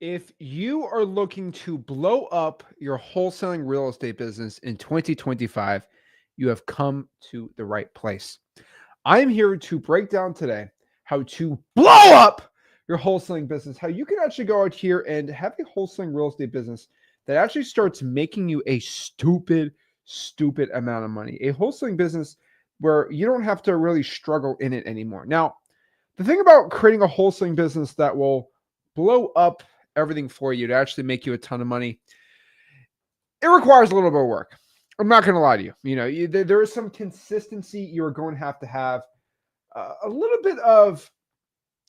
If you are looking to blow up your wholesaling real estate business in 2025, you have come to the right place. I'm here to break down today how to blow up your wholesaling business, how you can actually go out here and have a wholesaling real estate business that actually starts making you a stupid amount of money. A wholesaling business where you don't have to really struggle in it anymore. Now, the thing about creating a wholesaling business that will blow up everything for you to actually make you a ton of money, it requires a little bit of work. I'm not going to lie to you. There is some consistency you're going to have a little bit of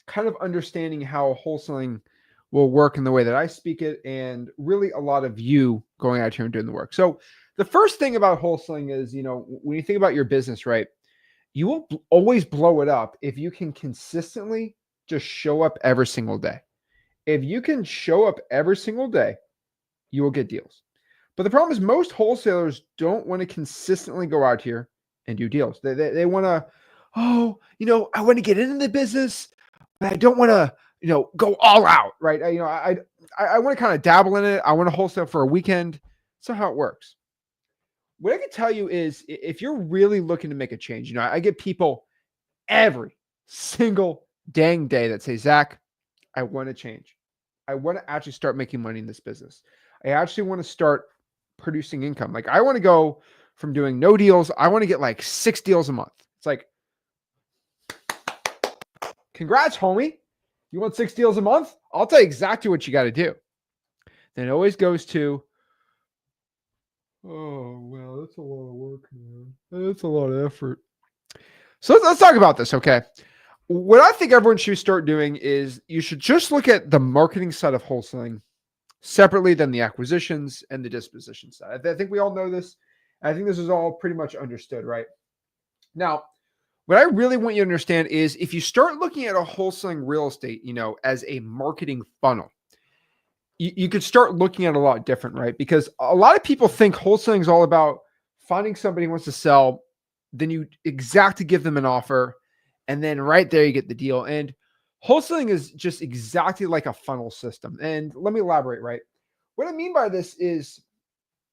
kind of understanding how wholesaling will work in the way that I speak it, and really a lot of you going out here and doing the work. So the first thing about wholesaling is, when you think about your business, right, you will always blow it up if you can consistently just show up every single day. If you can show up every single day, you will get deals. But the problem is most wholesalers don't want to consistently go out here and do deals. They want to, I want to get into the business, but I don't want to, go all out, right? I want to kind of dabble in it. I want to wholesale for a weekend. That's not how it works. What I can tell you is if you're really looking to make a change, I get people every single dang day that say, Zach, I want to change. I want to actually start making money in this business. I actually want to start producing income. Like I want to go from doing no deals. I want to get like 6 deals a month. It's like, congrats, homie. You want 6 deals a month? I'll tell you exactly what you got to do. Then it always goes to, oh, well, that's a lot of work, man. That's a lot of effort. So let's talk about this, okay? What I think everyone should start doing is you should just look at the marketing side of wholesaling separately than the acquisitions and the disposition side. I think we all know this. I think this is all pretty much understood, right? Now, what I really want you to understand is if you start looking at a wholesaling real estate, as a marketing funnel, you could start looking at a lot different, right? Because a lot of people think wholesaling is all about finding somebody who wants to sell, then you exactly give them an offer, and then right there you get the deal. And wholesaling is just exactly like a funnel system. And let me elaborate, right? What I mean by this is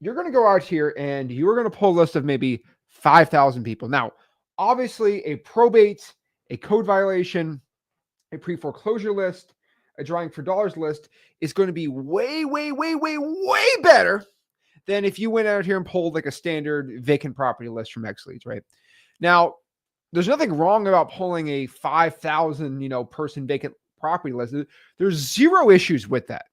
you're going to go out here and you're going to pull a list of maybe 5,000 people. Now, obviously, a probate, a code violation, a pre-foreclosure list, a drawing for dollars list is going to be way better than if you went out here and pulled like a standard vacant property list from X Leads, right? Now, there's nothing wrong about pulling a 5,000, person vacant property list. There's zero issues with that.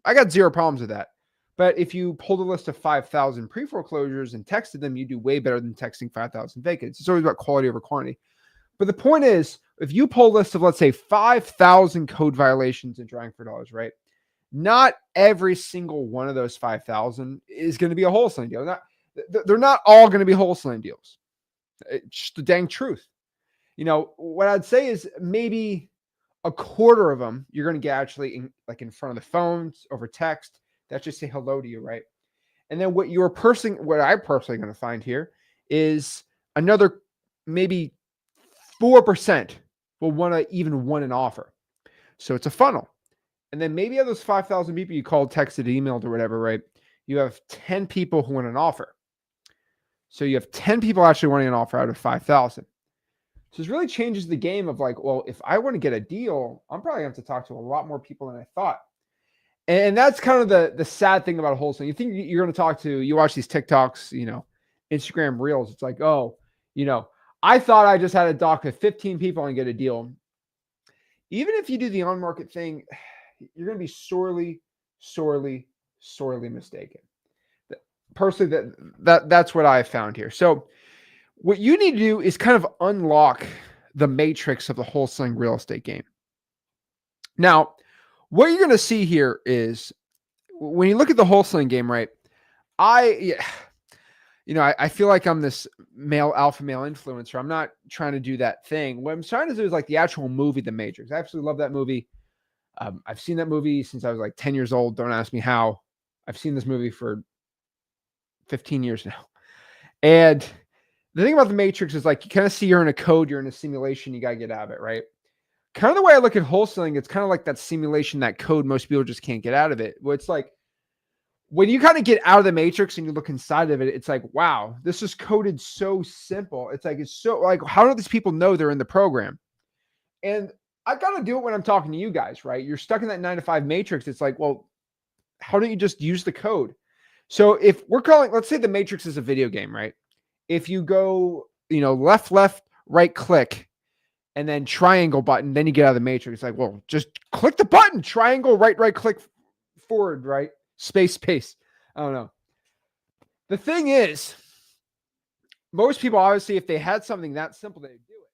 I got zero problems with that. But if you pulled a list of 5,000 pre-foreclosures and texted them, you do way better than texting 5,000 vacants. It's always about quality over quantity. But the point is, if you pull a list of, let's say, 5,000 code violations and drawing for dollars, right? Not every single one of those 5,000 is going to be a wholesaling deal. They're not all going to be wholesaling deals. It's just the dang truth. What I'd say is maybe a quarter of them you're going to get actually in front of the phones over text. That just say hello to you, right? And then what I'm personally going to find here is another maybe 4% will want an offer. So it's a funnel. And then maybe of those 5,000 people you called, texted, emailed, or whatever, right? You have 10 people who want an offer. So you have 10 people actually wanting an offer out of 5,000. So this really changes the game of like, well, if I want to get a deal, I'm probably going to have to talk to a lot more people than I thought. And that's kind of the sad thing about wholesaling. You think you're going to talk to, you watch these TikToks, Instagram reels. It's like, I thought I just had a dock of 15 people and get a deal. Even if you do the on-market thing, you're going to be sorely mistaken. Personally, that's what I found here. So what you need to do is kind of unlock the matrix of the wholesaling real estate game. Now, what you're going to see here is when you look at the wholesaling game, right? I feel like I'm this alpha male influencer. I'm not trying to do that thing. What I'm trying to do is like the actual movie, The Matrix. I absolutely love that movie. I've seen that movie since I was like 10 years old. Don't ask me how. I've seen this movie for 15 years now. And the thing about The Matrix is like, you kind of see you're in a code, you're in a simulation, you got to get out of it, right? kind of the way I look at wholesaling, it's kind of like that simulation, that code most people just can't get out of it. Where it's like, when you kind of get out of the matrix and you look inside of it, it's like, wow, this is coded so simple. It's like, it's so like, how do these people know they're in the program? And I got to do it when I'm talking to you guys, right? You're stuck in that 9 to 5 matrix. It's like, well, how don't you just use the code? So if we're calling, let's say the matrix is a video game, right? If you go, left, right click, and then triangle button, then you get out of the matrix. It's like, well, just click the button, triangle, right click forward, right? Space. I don't know. The thing is, most people, obviously, if they had something that simple, they'd do it.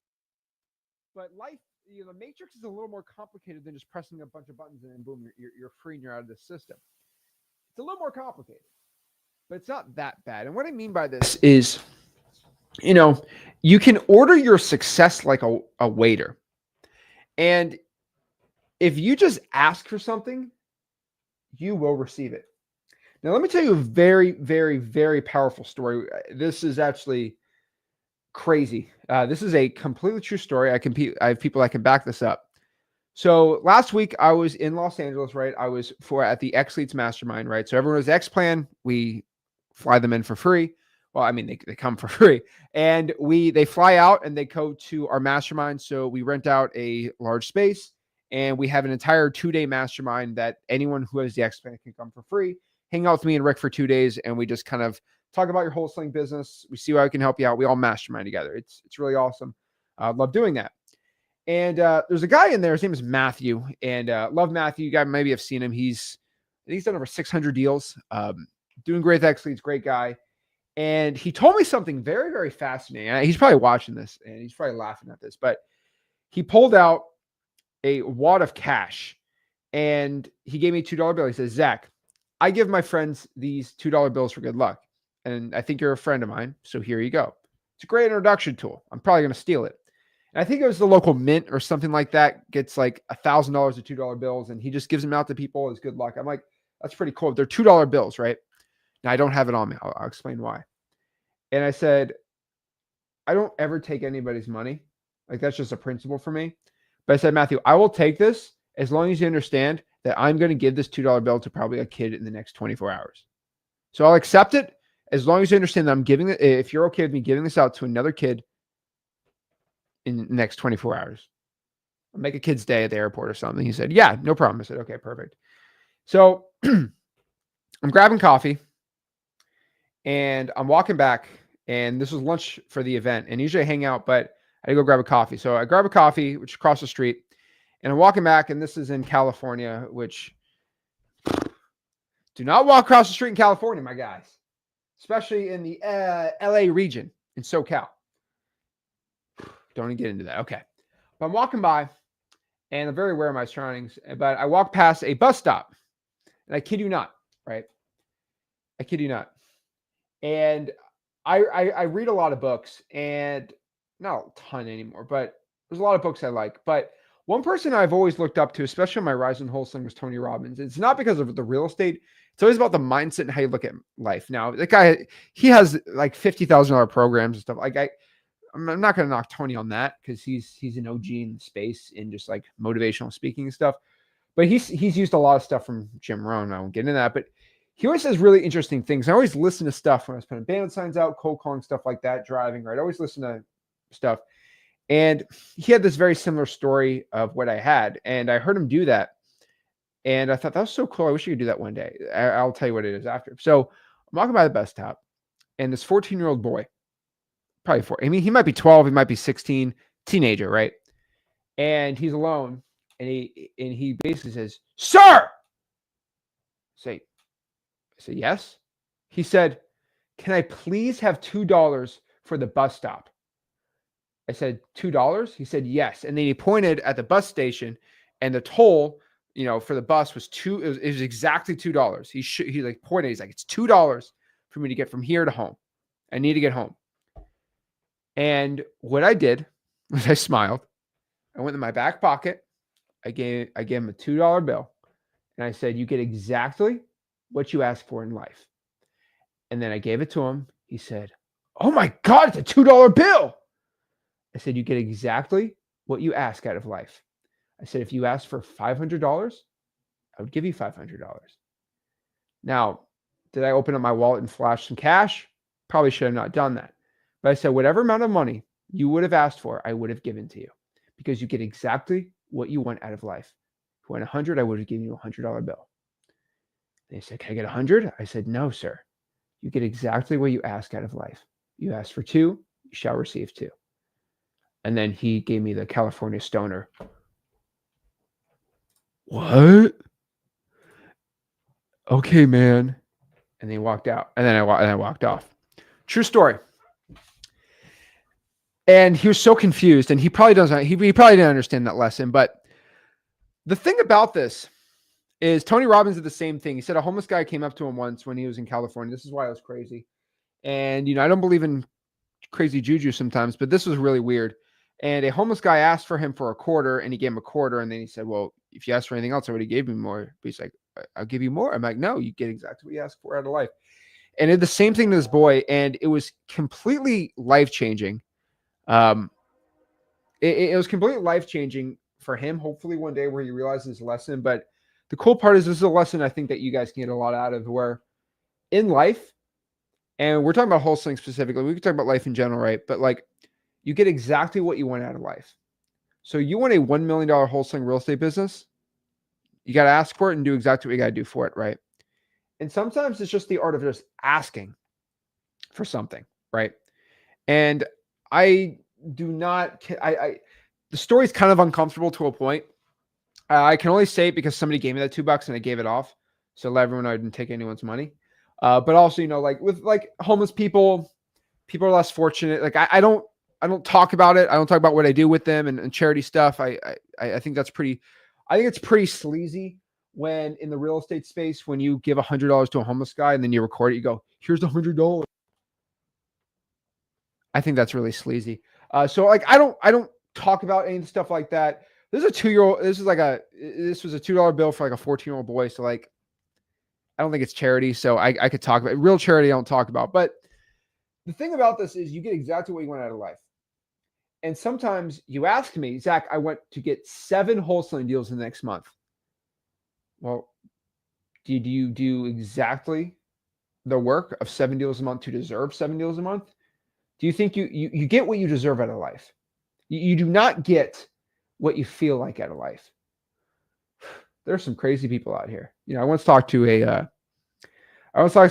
But life, the matrix is a little more complicated than just pressing a bunch of buttons and then boom, you're free and you're out of the system. It's a little more complicated, but it's not that bad. And what I mean by this is, you can order your success like a waiter. And if you just ask for something, you will receive it. Now, let me tell you a very, very, very powerful story. This is actually crazy. This is a completely true story. I have people that can back this up. So last week I was in Los Angeles, right? I was at the X-Leads Mastermind, right? So everyone was X-Plan. We fly them in for free. Well, I mean, they come for free. And they fly out and they go to our mastermind. So we rent out a large space and we have an entire 2-day mastermind that anyone who has the X-Plan can come for free, hang out with me and Rick for 2 days. And we just kind of talk about your wholesaling business. We see how I can help you out. We all mastermind together. It's really awesome. I love doing that. And there's a guy in there. His name is Matthew. And love Matthew. You guys maybe have seen him. He's done over 600 deals. Doing great with X-Leads. Great guy. And he told me something very, very fascinating. He's probably watching this and he's probably laughing at this, but he pulled out a wad of cash and he gave me a $2 bill. He says, Zach, I give my friends these $2 bills for good luck. And I think you're a friend of mine. So here you go. It's a great introduction tool. I'm probably going to steal it. And I think it was the local mint or something like that. Gets like $1,000 of $2 bills. And he just gives them out to people as good luck. I'm like, that's pretty cool. They're $2 bills, right? Now, I don't have it on me. I'll explain why. And I said, I don't ever take anybody's money. Like, that's just a principle for me. But I said, Matthew, I will take this as long as you understand that I'm going to give this $2 bill to probably a kid in the next 24 hours. So I'll accept it as long as you understand that I'm giving it. If you're okay with me giving this out to another kid in the next 24 hours, I'll make a kid's day at the airport or something. He said, yeah, no problem. I said, okay, perfect. So I'm grabbing coffee. And I'm walking back, and this was lunch for the event. And usually I hang out, but I had to go grab a coffee. So I grab a coffee, which is across the street, and I'm walking back, and this is in California, which do not walk across the street in California, my guys, especially in the LA region in SoCal. Don't even get into that. Okay. But I'm walking by, and I'm very aware of my surroundings, but I walk past a bus stop, and I kid you not, right? I kid you not. And I read a lot of books, and not a ton anymore, but there's a lot of books I like. But one person I've always looked up to, especially on my rise in wholesaling, was Tony Robbins. It's not because of the real estate. It's always about the mindset and how you look at life. Now, that guy, he has like $50,000 programs and stuff. Like I'm not going to knock Tony on that because he's an OG in the space in just like motivational speaking and stuff. But he's used a lot of stuff from Jim Rohn. I won't get into that, but he always says really interesting things. I always listen to stuff when I was putting band signs out, cold calling, stuff like that, driving, right? I always listen to stuff. And he had this very similar story of what I had. And I heard him do that. And I thought, that was so cool. I wish you could do that one day. I'll tell you what it is after. So I'm walking by the bus stop, and this 14-year-old boy, probably 4. I mean, he might be 12, he might be 16, teenager, right? And he's alone. And he basically says, sir! I said, yes. He said, can I please have $2 for the bus stop? I said, $2? He said, yes. And then he pointed at the bus station, and the toll, for the bus was it was exactly $2. He like pointed, he's like, it's $2 for me to get from here to home. I need to get home. And what I did was I smiled. I went in my back pocket. I gave him a $2 bill. And I said, you get exactly what you ask for in life. And then I gave it to him. He said, oh my God, it's a $2 bill. I said, you get exactly what you ask out of life. I said, if you asked for $500, I would give you $500. Now, did I open up my wallet and flash some cash? Probably should have not done that. But I said, whatever amount of money you would have asked for, I would have given to you because you get exactly what you want out of life. If you want 100, I would have given you $100 bill. They said, can I get 100? I said, no, sir. You get exactly what you ask out of life. You ask for 2, you shall receive 2. And then he gave me the California stoner. What? Okay, man. And then he walked out. And then I walked off. True story. And he was so confused, and he probably doesn't. He probably didn't understand that lesson. But the thing about this is Tony Robbins did the same thing. He said a homeless guy came up to him once when he was in California. This is why it was crazy. And I don't believe in crazy juju sometimes, but this was really weird. And a homeless guy asked for him for a quarter, and he gave him a quarter. And then he said, well, if you asked for anything else, I would have gave you more. But he's like, I'll give you more. I'm like, no, you get exactly what you asked for out of life. And it did the same thing to this boy, and it was completely life-changing. It was completely life-changing for him, hopefully one day where he realizes his lesson. But the cool part is this is a lesson I think that you guys can get a lot out of, where in life, and we're talking about wholesaling specifically, we can talk about life in general, right? But like, you get exactly what you want out of life. So you want a $1 million wholesaling real estate business, you got to ask for it and do exactly what you got to do for it, right? And sometimes it's just the art of just asking for something, right? And I do not, the story's kind of uncomfortable to a point. I can only say it because somebody gave me that $2 and I gave it off. So let everyone know I didn't take anyone's money. But also, like with like homeless people are less fortunate. Like I don't talk about it. I don't talk about what I do with them and charity stuff. I think that's pretty, I think it's pretty sleazy when in the real estate space, when you give $100 to a homeless guy and then you record it, you go, here's the $100. I think that's really sleazy. So like, I don't talk about any stuff like that. This is a 2-year-old. This was a $2 bill for like a 14-year-old boy. So like, I don't think it's charity. So I could talk about real charity. I don't talk about, but the thing about this is you get exactly what you want out of life. And sometimes you ask me, Zach, I want to get 7 wholesaling deals in the next month. Well, did you do exactly the work of 7 deals a month to deserve 7 deals a month? Do you think you get what you deserve out of life? You do not get what you feel like out of life. There's some crazy people out here. I once talked to a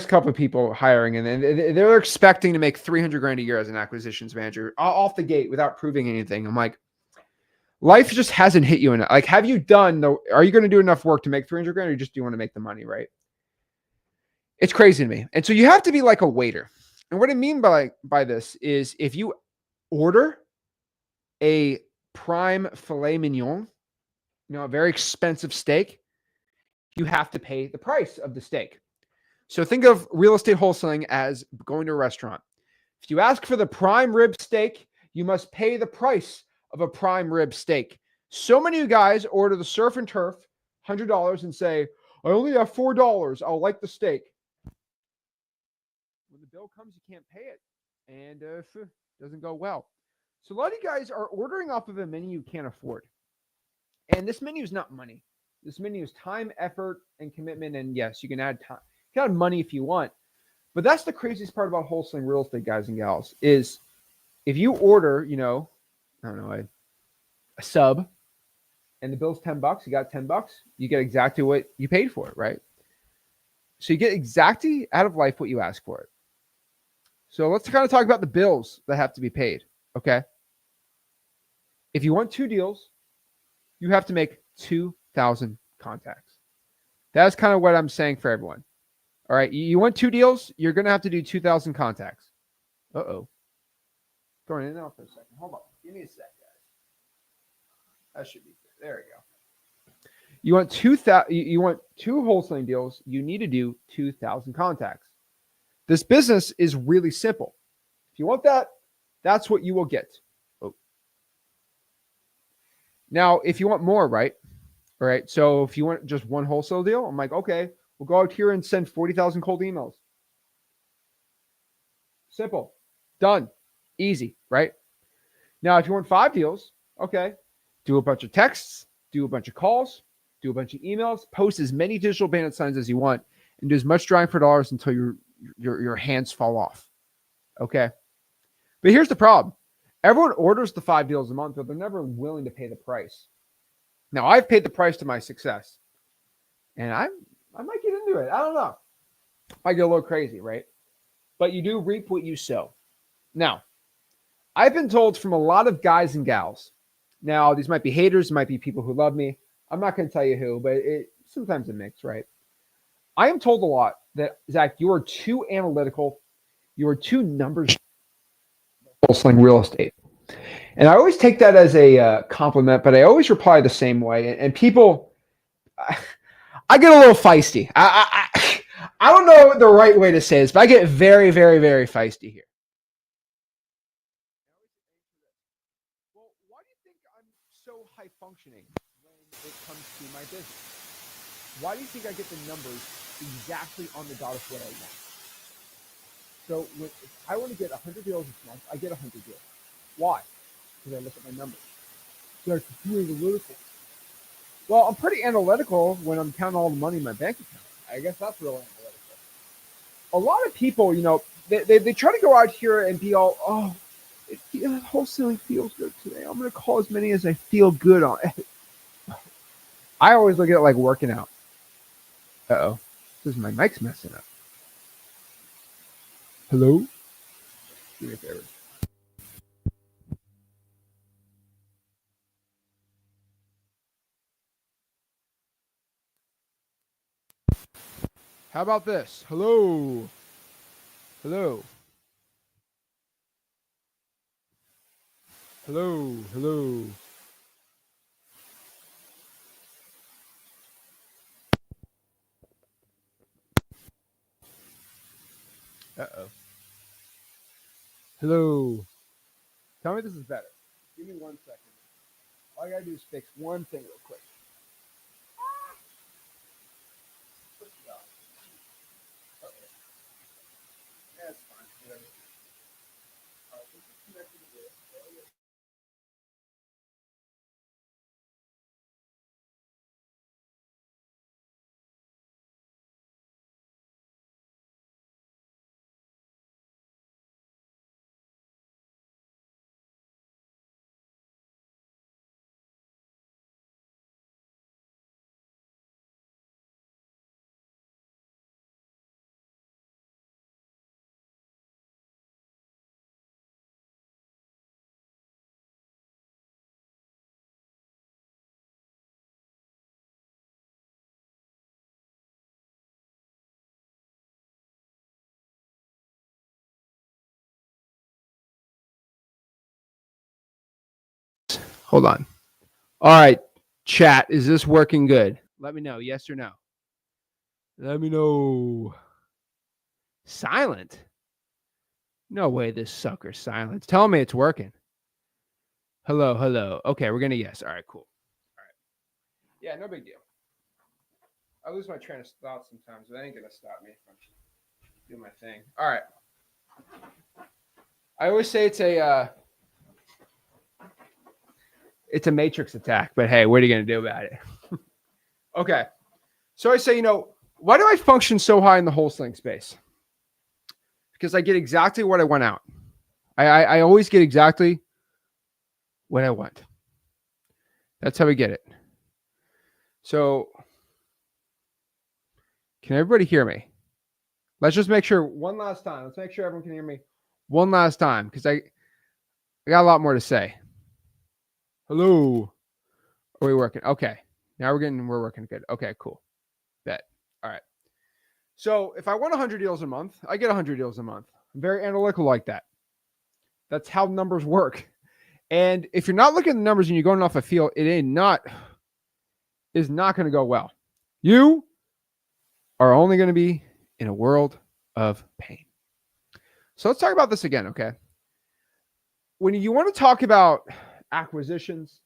couple of people hiring, and they're expecting to make $300,000 a year as an acquisitions manager off the gate without proving anything. I'm like, life just hasn't hit you enough. Like, are you going to do enough work to make $300,000, or do you want to make the money, right? It's crazy to me. And so you have to be like a waiter. And what I mean by this is if you order a prime filet mignon, a very expensive steak, you have to pay the price of the steak. So think of real estate wholesaling as going to a restaurant. If you ask for the prime rib steak, you must pay the price of a prime rib steak. So many of you guys order the surf and turf, $100, and say, I only have $4. I'll like the steak. When the bill comes, you can't pay it. And it doesn't go well. So a lot of you guys are ordering off of a menu you can't afford. And this menu is not money. This menu is time, effort, and commitment. And yes, you can add time. You can add money if you want. But that's the craziest part about wholesaling real estate, guys and gals, is if you order, a sub and the bill's $10, you got $10, you get exactly what you paid for it, right? So you get exactly out of life what you ask for it. So let's kind of talk about the bills that have to be paid, okay? If you want 2 deals, you have to make 2,000 contacts. That's kind of what I'm saying for everyone. All right, you want 2 deals, you're going to have to do 2,000 contacts. Uh-oh. Throwing it in and out for a second. Hold on. Give me a sec, guys. That should be good. There we go. You want 2 wholesaling deals, you need to do 2,000 contacts. This business is really simple. If you want that, that's what you will get. Oh. Now, if you want more, right? All right. So if you want just one wholesale deal, I'm like, okay, we'll go out here and send 40,000 cold emails. Simple. Done. Easy, right? Now, if you want 5 deals, okay, do a bunch of texts, do a bunch of calls, do a bunch of emails, post as many digital bandit signs as you want, and do as much drawing for dollars until your hands fall off. Okay. But here's the problem. Everyone orders the 5 deals a month, but they're never willing to pay the price. Now, I've paid the price to my success, and I might get into it. I don't know. I get a little crazy, right? But you do reap what you sow. Now, I've been told from a lot of guys and gals. Now, these might be haters, might be people who love me. I'm not going to tell you who, but sometimes a mix, right? I am told a lot that, Zach, you are too analytical. You are too numbers wholesaling real estate. And I always take that as a compliment, but I always reply the same way. And people, I get a little feisty. I don't know the right way to say this, but I get very, very, very feisty here. Well, why do you think I'm so high functioning when it comes to my business? Why do you think I get the numbers exactly on the dot of what I want? So if I want to get 100 deals this month, I get 100 deals. Why? Because I look at my numbers. So it's too analytical. Well, I'm pretty analytical when I'm counting all the money in my bank account. I guess that's real analytical. A lot of people, they try to go out here and be all, wholesaling feels good today. I'm going to call as many as I feel good on. I always look at it like working out. Uh-oh. This is my mic's messing up. Hello? Do me a favor. How about this? Hello? Hello? Hello? Hello? Uh-oh. Hello? Tell me this is better. Give me 1 second. All I gotta do is fix one thing real quick. That's fine. Whatever. All right, this is connected to this. Hold on. All right, chat, is this working good? Let me know, yes or no. Let me know. Silent? No way this sucker's silent. Tell me it's working. Hello, hello. Okay, we're going to yes. All right, cool. All right. Yeah, no big deal. I lose my train of thought sometimes, but that ain't going to stop me from doing my thing. All right. I always say it's a matrix attack, but hey, what are you going to do about it? Okay. So I say, why do I function so high in the wholesaling space? Because I get exactly what I want out. I always get exactly what I want. That's how we get it. So can everybody hear me? Let's just make sure one last time. Let's make sure everyone can hear me one last time because I got a lot more to say. Hello. Are we working? Okay. Now we're working good. Okay, cool. Bet. All right. So if I want 100 deals a month, I get 100 deals a month. I'm very analytical like that. That's how numbers work. And if you're not looking at the numbers and you're going off a feel, it is not going to go well. You are only going to be in a world of pain. So let's talk about this again, okay? When you want to talk about acquisitions,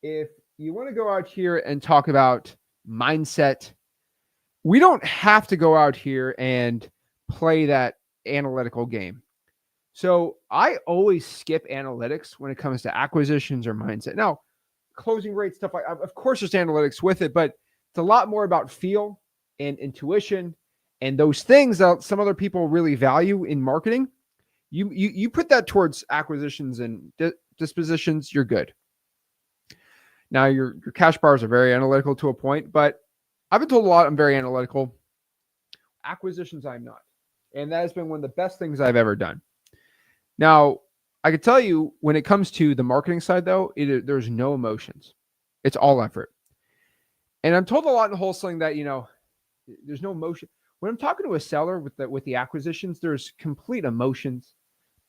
if you want to go out here and talk about mindset, we don't have to go out here and play that analytical game. So I always skip analytics when it comes to acquisitions or mindset. Now, closing rate, stuff like, of course there's analytics with it, but it's a lot more about feel and intuition and those things that some other people really value in marketing. You put that towards acquisitions and dispositions, you're good. Now your cash bars are very analytical to a point, but I've been told a lot I'm very analytical. Acquisitions, I'm not. And that has been one of the best things I've ever done. Now, I can tell you when it comes to the marketing side, though, there's no emotions. It's all effort. And I'm told a lot in wholesaling that, there's no emotion. When I'm talking to a seller with the acquisitions, there's complete emotions,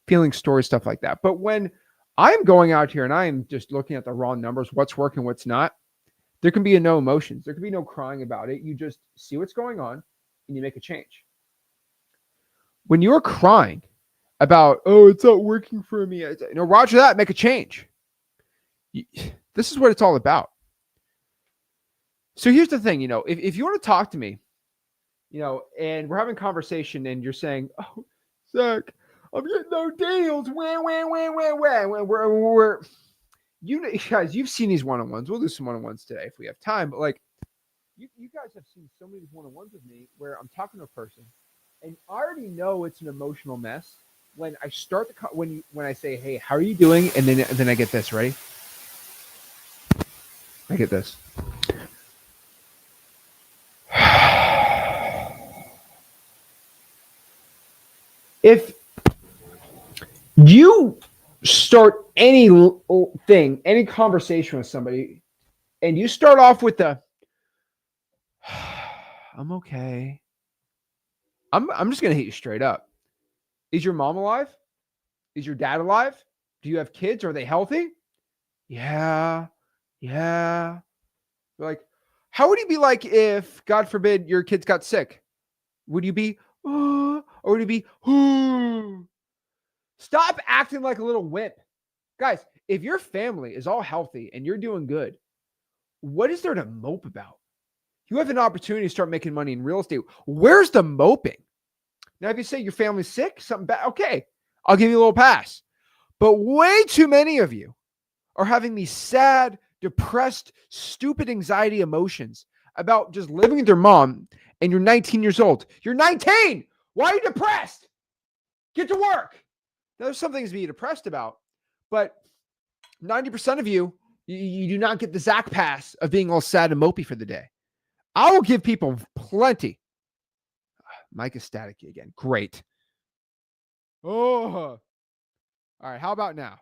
feeling stories, stuff like that. But when I'm going out here and I am just looking at the raw numbers, what's working, what's not, there can be no emotions. There can be no crying about it. You just see what's going on and you make a change. When you're crying about, oh, it's not working for me, roger that, make a change. This is what it's all about. So here's the thing, if you want to talk to me, and we're having a conversation and you're saying, oh, Zach, I'm getting no deals. You guys, you've seen these one-on-ones. We'll do some one-on-ones today if we have time. But like, you guys have seen so many one-on-ones with me where I'm talking to a person, and I already know it's an emotional mess when I start when I say, hey, how are you doing? And then I get this. Ready? I get this. If you start any conversation with somebody, and you start off with the, I'm okay. I'm just going to hit you straight up. Is your mom alive? Is your dad alive? Do you have kids? Are they healthy? Yeah. Like, how would you be like if, God forbid, your kids got sick? Would you be, or would you be, Stop acting like a little wimp. Guys, if your family is all healthy and you're doing good, what is there to mope about? You have an opportunity to start making money in real estate. Where's the moping? Now, if you say your family's sick, something bad, okay, I'll give you a little pass. But way too many of you are having these sad, depressed, stupid anxiety emotions about just living with your mom, and you're 19 years old. You're 19! Why are you depressed? Get to work. Now, there's some things to be depressed about, but 90% of you do not get the Zach pass of being all sad and mopey for the day. I will give people plenty. Mike is staticky again. Great. Oh. All right. How about now?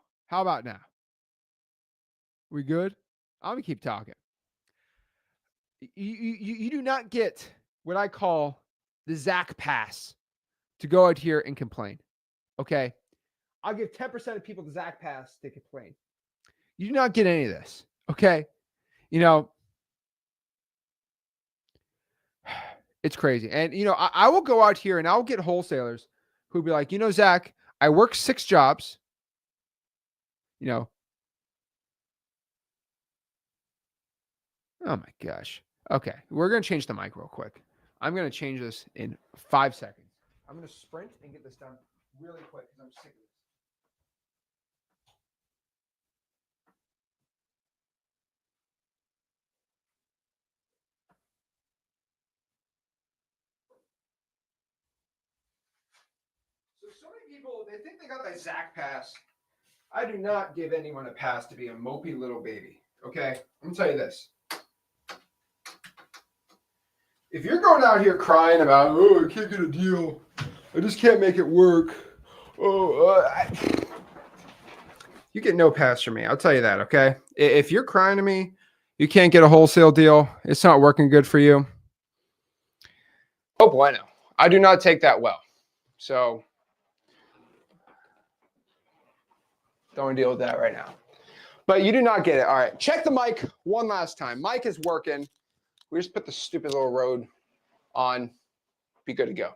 We good? I'm going to keep talking. You do not get what I call the Zach pass to go out here and complain. Okay? I'll give 10% of people the Zach pass to complain. You do not get any of this. Okay? It's crazy. And, I will go out here and I'll get wholesalers who'll be like, Zach, I work 6 jobs. Oh my gosh. Okay. We're going to change the mic real quick. I'm going to change this in 5 seconds. I'm going to sprint and get this done really quick because I'm sick of this. So many people, they think they got that Zach pass. I do not give anyone a pass to be a mopey little baby. Okay? I'm going to tell you this. If you're going out here crying about, oh, I can't get a deal, I just can't make it work. You get no pass from me. I'll tell you that, okay? If you're crying to me, you can't get a wholesale deal, it's not working good for you. Oh, bueno. I do not take that well. So, don't want to deal with that right now. But you do not get it. All right. Check the mic one last time. Mic is working. We just put the stupid little Rode on. Be good to go.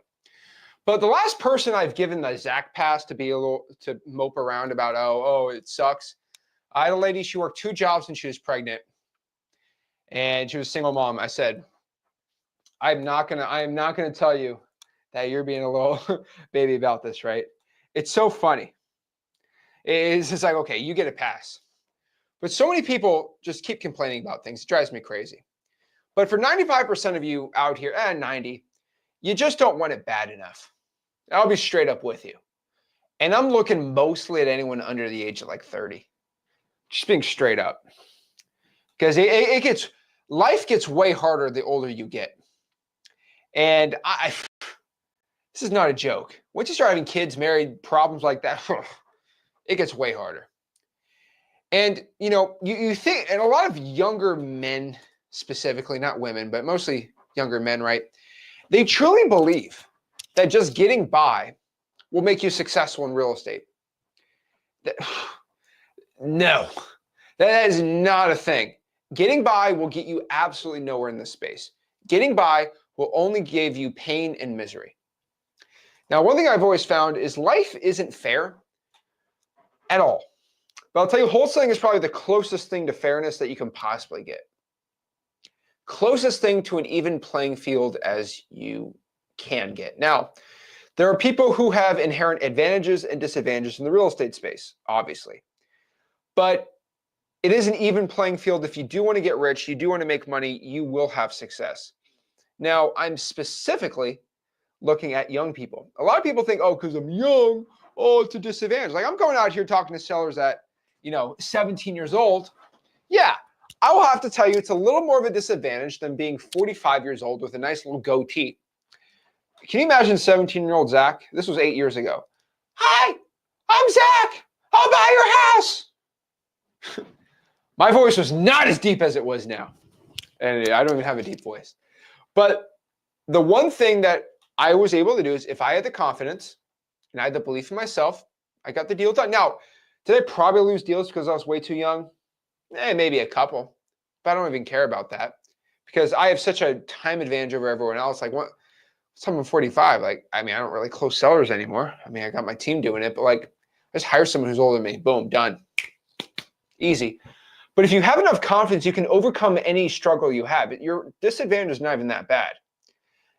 But the last person I've given the Zach pass to to mope around about, oh, it sucks. I had a lady, she worked 2 jobs and she was pregnant. And she was a single mom. I said, I am not gonna tell you that you're being a little baby about this, right? It's so funny. It's just like, okay, you get a pass. But so many people just keep complaining about things. It drives me crazy. But for 95% of you out here, 90, you just don't want it bad enough. I'll be straight up with you. And I'm looking mostly at anyone under the age of like 30. Just being straight up. Because life gets way harder the older you get. And this is not a joke. Once you start having kids, married, problems like that, it gets way harder. And, you think, and a lot of younger men specifically, not women, but mostly younger men, right? They truly believe that just getting by will make you successful in real estate. No, that is not a thing. Getting by will get you absolutely nowhere in this space. Getting by will only give you pain and misery. Now, one thing I've always found is life isn't fair at all. But I'll tell you, wholesaling is probably the closest thing to fairness that you can possibly get. Closest thing to an even playing field as you can get. Now, there are people who have inherent advantages and disadvantages in the real estate space, obviously. But it is an even playing field. If you do want to get rich, you do want to make money, you will have success. Now, I'm specifically looking at young people. A lot of people think, oh, because I'm young, oh, it's a disadvantage. Like I'm going out here talking to sellers at, 17 years old. Yeah, I will have to tell you it's a little more of a disadvantage than being 45 years old with a nice little goatee. Can you imagine 17-year-old Zach? This was 8 years ago. Hi, I'm Zach. I'll buy your house. My voice was not as deep as it was now. And I don't even have a deep voice. But the one thing that I was able to do is if I had the confidence and I had the belief in myself, I got the deal done. Now, did I probably lose deals because I was way too young? Maybe a couple. But I don't even care about that because I have such a time advantage over everyone else. Like, what? Someone 45, I don't really close sellers anymore. I got my team doing it, but just hire someone who's older than me. Boom, done. Easy. But if you have enough confidence, you can overcome any struggle you have. Your disadvantage is not even that bad.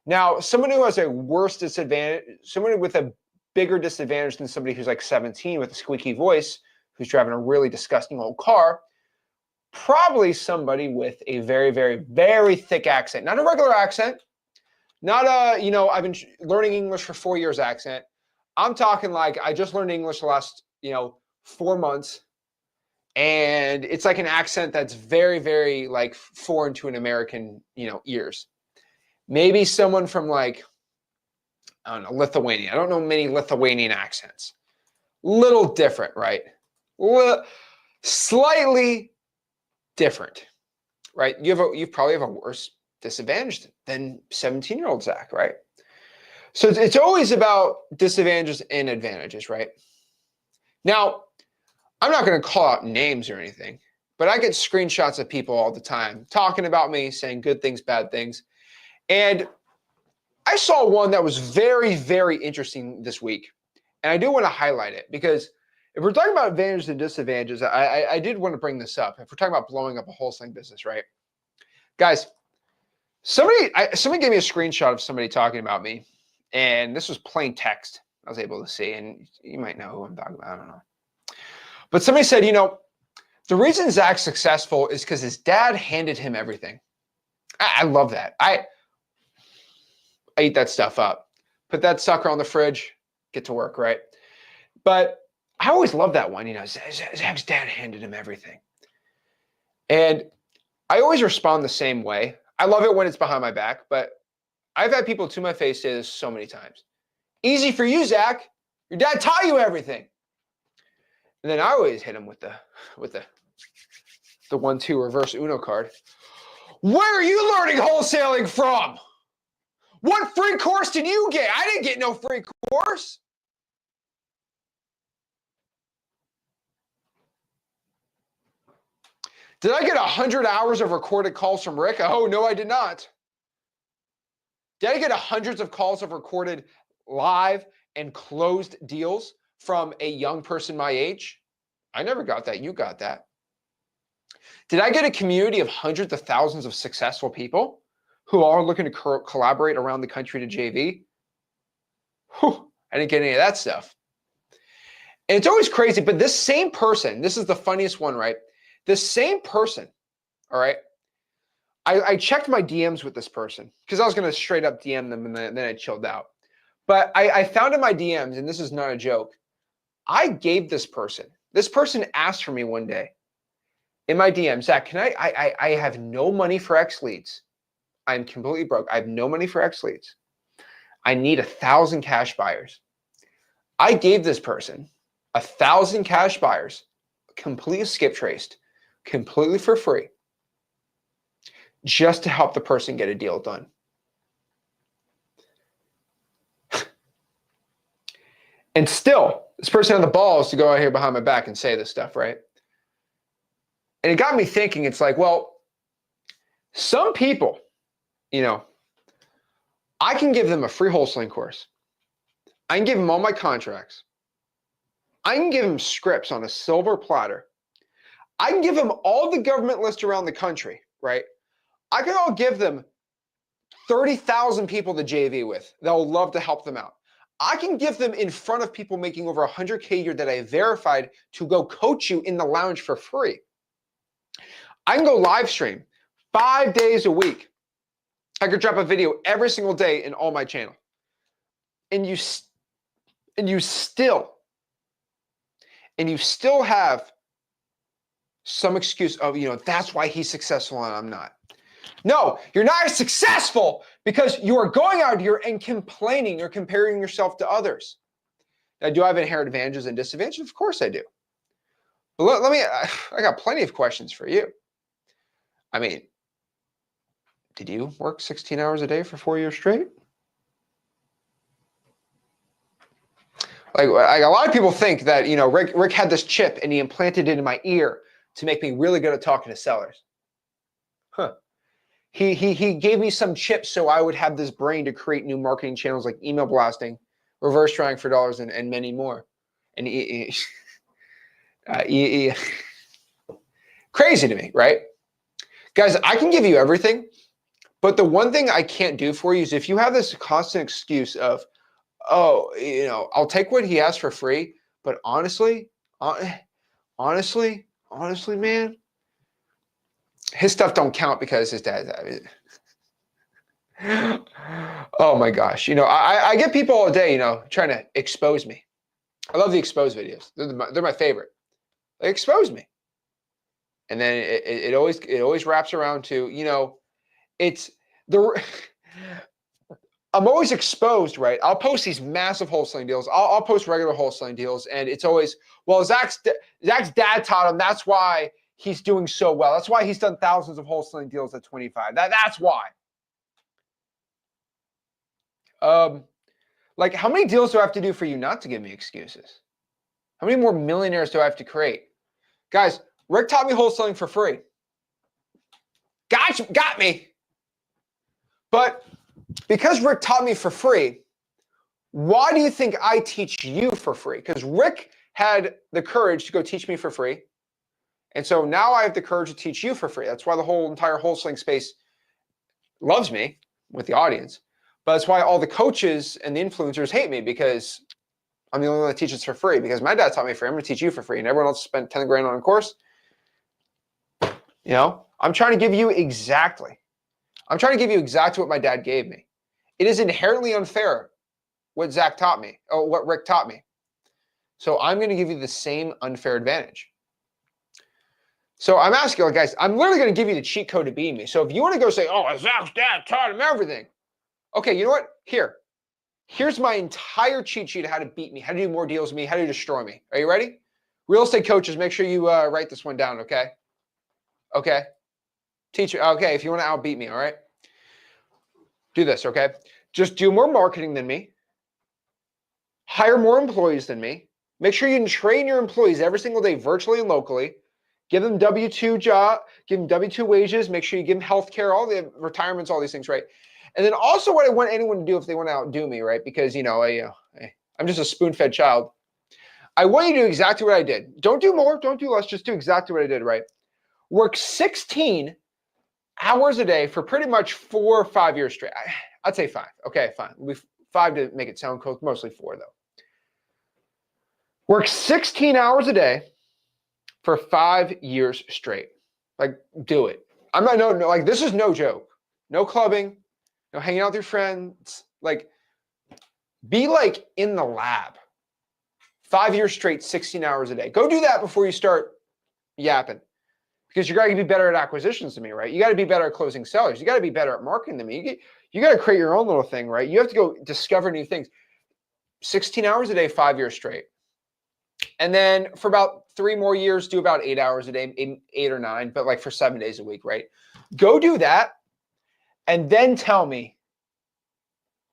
Now, someone who has a worse disadvantage, someone with a bigger disadvantage than somebody who's like 17 with a squeaky voice, who's driving a really disgusting old car, probably somebody with a very, very, very thick accent. Not a regular accent. Not I've been learning English for 4 years accent. I'm talking like I just learned English the last, 4 months. And it's like an accent that's very, very foreign to an American, ears. Maybe someone from Lithuania. I don't know many Lithuanian accents. Little different, right? Slightly different, right? You probably have a worse disadvantage than 17-year-old Zach, right? So it's always about disadvantages and advantages, right? Now, I'm not going to call out names or anything, but I get screenshots of people all the time talking about me, saying good things, bad things. And I saw one that was very, very interesting this week. And I do want to highlight it because if we're talking about advantages and disadvantages, I did want to bring this up. If we're talking about blowing up a wholesaling business, right? Guys, somebody gave me a screenshot of somebody talking about me. And this was plain text I was able to see. And you might know who I'm talking about. I don't know. But somebody said, the reason Zach's successful is because his dad handed him everything. I love that. I eat that stuff up. Put that sucker on the fridge, get to work, right? But I always love that one. Zach's dad handed him everything. And I always respond the same way. I love it when it's behind my back, but I've had people to my face say this so many times. Easy for you, Zach. Your dad taught you everything. And then I always hit him with the 1-2 reverse Uno card. Where are you learning wholesaling from? What free course did you get? I didn't get no free course. Did I get 100 hours of recorded calls from Rick? Oh, no, I did not. Did I get hundreds of calls of recorded live and closed deals from a young person my age? I never got that. You got that. Did I get a community of hundreds of thousands of successful people who are looking to collaborate around the country to JV? Whew, I didn't get any of that stuff. And it's always crazy, but this same person, this is the funniest one, right? The same person, all right? I checked my DMs with this person because I was going to straight up DM them and then I chilled out. But I found in my DMs, and this is not a joke, I gave this person asked for me one day in my DM, Zach, can I have no money for X leads. I'm completely broke. I have no money for X leads. I need 1,000 cash buyers. I gave this person 1,000 cash buyers, completely skip traced, completely for free, just to help the person get a deal done. And still, this person had the balls to go out here behind my back and say this stuff, right? And it got me thinking, it's like, well, some people, I can give them a free wholesaling course. I can give them all my contracts. I can give them scripts on a silver platter. I can give them all the government list around the country, right? I can all give them 30,000 people to JV with that will love to help them out. I can give them in front of people making over 100K a year that I verified to go coach you in the lounge for free. I can go live stream 5 days a week. I could drop a video every single day in all my channel. And you still have some excuse of, that's why he's successful and I'm not. No, you're not as successful because you are going out here and complaining or comparing yourself to others. Now, do I have inherent advantages and disadvantages? Of course I do. But I got plenty of questions for you. I mean, did you work 16 hours a day for 4 years straight? Like a lot of people think that, Rick had this chip and he implanted it in my ear to make me really good at talking to sellers. Huh. He gave me some chips so I would have this brain to create new marketing channels like email blasting, reverse trying for dollars, and many more. And crazy to me, right? Guys, I can give you everything, but the one thing I can't do for you is if you have this constant excuse of, I'll take what he has for free, but honestly, man, his stuff don't count because his dad's oh my gosh. I get people all day, trying to expose me. I love the expose videos. They're my favorite. They expose me. And then it always wraps around to, I'm always exposed, right? I'll post these massive wholesaling deals. I'll post regular wholesaling deals. And it's always, well, Zach's dad taught him. That's why he's doing so well. That's why he's done thousands of wholesaling deals at 25. That's why. Like, how many deals do I have to do for you not to give me excuses? How many more millionaires do I have to create? Guys, Rick taught me wholesaling for free. Got me. But because Rick taught me for free, why do you think I teach you for free? Because Rick had the courage to go teach me for free. And so now I have the courage to teach you for free. That's why the whole entire wholesaling space loves me with the audience. But that's why all the coaches and the influencers hate me, because I'm the only one that teaches for free. Because my dad taught me for free. I'm going to teach you for free. And everyone else spent 10 grand on a course. I'm trying to give you exactly what my dad gave me. It is inherently unfair what Zach taught me, or what Rick taught me. So I'm going to give you the same unfair advantage. So I'm asking you, guys, I'm literally going to give you the cheat code to beat me. So if you want to go say, oh, Zach's dad taught him everything. Okay, you know what? Here's my entire cheat sheet of how to beat me, how to do more deals with me, how to destroy me. Are you ready? Real estate coaches, make sure you write this one down, okay? Okay. Teacher, okay, if you want to outbeat me, all right? Do this, okay? Just do more marketing than me. Hire more employees than me. Make sure you train your employees every single day, virtually and locally. Give them W-2 job, give them W-2 wages. Make sure you give them healthcare, all the retirements, all these things, right? And then also what I want anyone to do if they want to outdo me, right? Because, I'm just a spoon-fed child. I want you to do exactly what I did. Don't do more, don't do less, just do exactly what I did, right? Work 16 hours a day for pretty much 4 or 5 years straight. I'd say 5. Okay, fine. We'll be 5 to make it sound cool. Mostly 4, though. Work 16 hours a day for 5 years straight. Like, do it. I'm not, no, like, this is no joke. No clubbing, no hanging out with your friends. Like, be like in the lab. 5 years straight, 16 hours a day. Go do that before you start yapping. Because you got to be better at acquisitions than me, right? You got to be better at closing sellers. You got to be better at marketing than me. You got to create your own little thing, right? You have to go discover new things. 16 hours a day, 5 years straight. And then for about 3 more years, do about 8 hours a day, 8 or 9, but like for 7 days a week, right? Go do that. And then tell me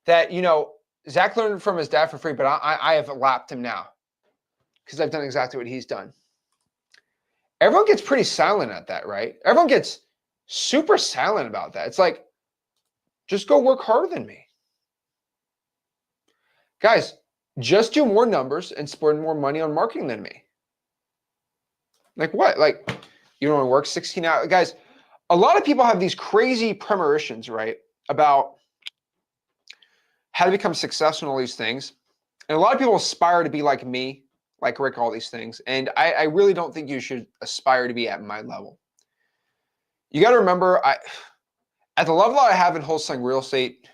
that, you know, Zach learned from his dad for free, but I have lapped him now because I've done exactly what he's done. Everyone gets pretty silent at that, right? Everyone gets super silent about that. It's like, just go work harder than me. Guys, just do more numbers and spend more money on marketing than me. Like what? Like, you don't want to work 16 hours? Guys, a lot of people have these crazy premonitions, right, about how to become successful in all these things. And a lot of people aspire to be like me, like Rick, all these things. And I really don't think you should aspire to be at my level. You got to remember, at the level I have in wholesaling real estate,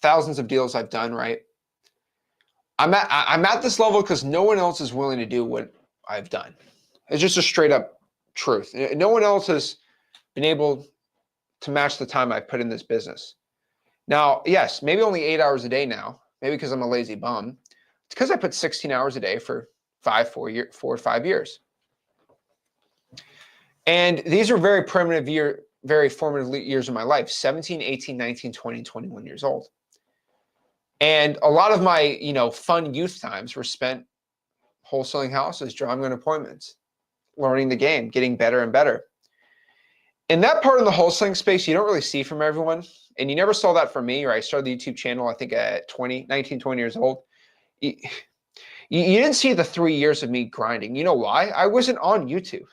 thousands of deals I've done, right? I'm at this level because no one else is willing to do what I've done. It's just a straight up truth. No one else has been able to match the time I've put in this business. Now, yes, maybe only 8 hours a day now, maybe because I'm a lazy bum. It's because I put 16 hours a day for 4 or 5 years. And these are very primitive very formative years of my life, 17, 18, 19, 20, 21 years old. And a lot of my, you know, fun youth times were spent wholesaling houses, driving on appointments, learning the game, getting better and better. In that part of the wholesaling space, you don't really see from everyone. And you never saw that from me, right? I started the YouTube channel, I think at 19, 20 years old. You didn't see the 3 years of me grinding. You know why? I wasn't on YouTube.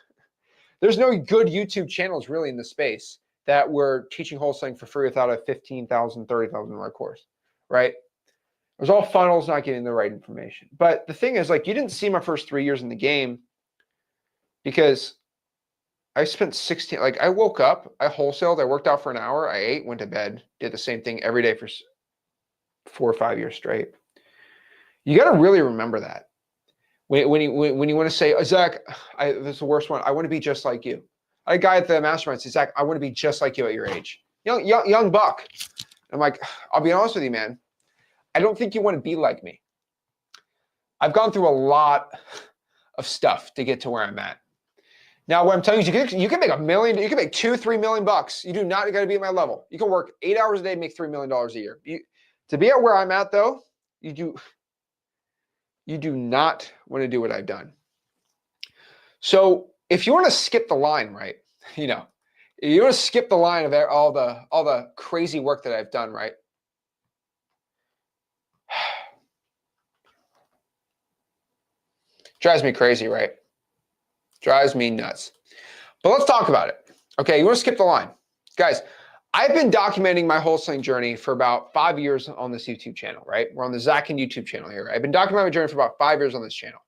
There's no good YouTube channels really in the space that were teaching wholesaling for free without a $15,000, $30,000 course, right? It was all funnels, not getting the right information. But the thing is, like, you didn't see my first 3 years in the game because I spent 16, like, I woke up, I wholesaled, I worked out for an hour, I ate, went to bed, did the same thing every day for 4 or 5 years straight. You got to really remember that. When you want to say, oh, Zach, this is the worst one. I want to be just like you. I had a guy at the mastermind said, Zach, I want to be just like you at your age. Young buck. I'm like, I'll be honest with you, man. I don't think you want to be like me. I've gone through a lot of stuff to get to where I'm at. Now, what I'm telling you, you can make $1 million, you can make $2-3 million bucks. You do not got to be at my level. You can work 8 hours a day, make $3 million a year. To be at where I'm at, though, you do not want to do what I've done. So if you want to skip the line, right? You know, you want to skip the line of all the crazy work that I've done, right? Drives me crazy, right? Drives me nuts. But let's talk about it. Okay, you want to skip the line. Guys, I've been documenting my wholesaling journey for about 5 years on this YouTube channel, right? We're on the Zach Ginn YouTube channel here. I've been documenting my journey for about 5 years on this channel.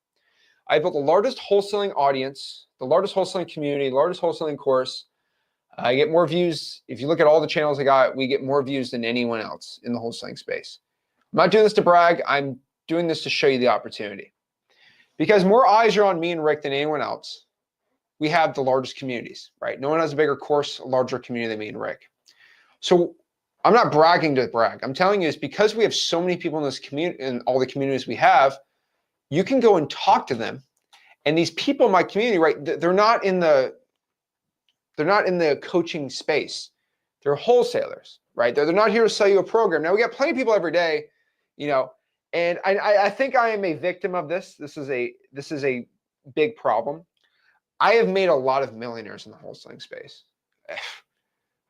I built the largest wholesaling audience, the largest wholesaling community, the largest wholesaling course. I get more views. If you look at all the channels I got, we get more views than anyone else in the wholesaling space. I'm not doing this to brag. I'm doing this to show you the opportunity. Because more eyes are on me and Rick than anyone else. We have the largest communities, right? No one has a bigger course, a larger community than me and Rick. So I'm not bragging to brag. I'm telling you, it's because we have so many people in this community, in all the communities we have, you can go and talk to them. And these people in my community, right, they're not in the coaching space. They're wholesalers, right? They're not here to sell you a program. Now, we got plenty of people every day, you know, and I think I am a victim of this. This is a big problem. I have made a lot of millionaires in the wholesaling space.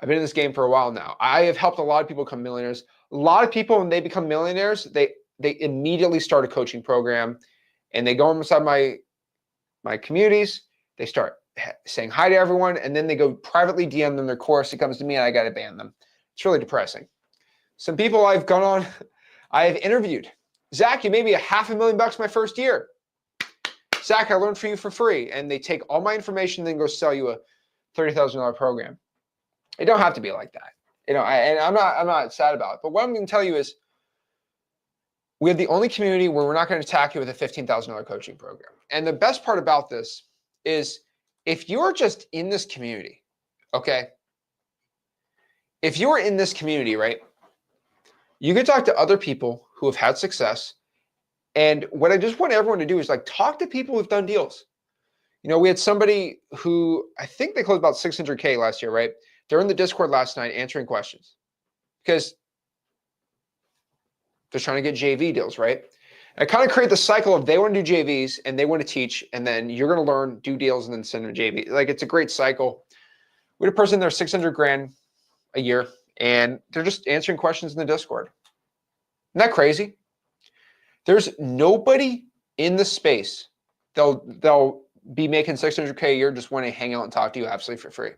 I've been in this game for a while now. I have helped a lot of people become millionaires. A lot of people, when they become millionaires, they immediately start a coaching program, and they go inside my communities. They start saying hi to everyone, and then they go privately DM them their course. It comes to me, and I got to ban them. It's really depressing. Some people I've gone on, I have interviewed. Zach, you made me $500,000 my first year. Zach, I learned from you for free. And they take all my information and then go sell you a $30,000 program. It don't have to be like that. And I'm not sad about it. But what I'm going to tell you is we have the only community where we're not going to attack you with a $15,000 coaching program. And the best part about this is if you're just in this community, okay? If you're in this community, right, you can talk to other people who have had success. And what I just want everyone to do is like talk to people who've done deals. We had somebody who I think they closed about 600K last year, right? They're in the Discord last night answering questions because they're trying to get JV deals, right? And I kind of create the cycle of they want to do JVs and they want to teach, and then you're going to learn, do deals, and then send them to JV. Like it's a great cycle. We had a person there, 600 grand a year, and they're just answering questions in the Discord. Isn't that crazy? There's nobody in the space. They'll be making 600K a year just want to hang out and talk to you absolutely for free.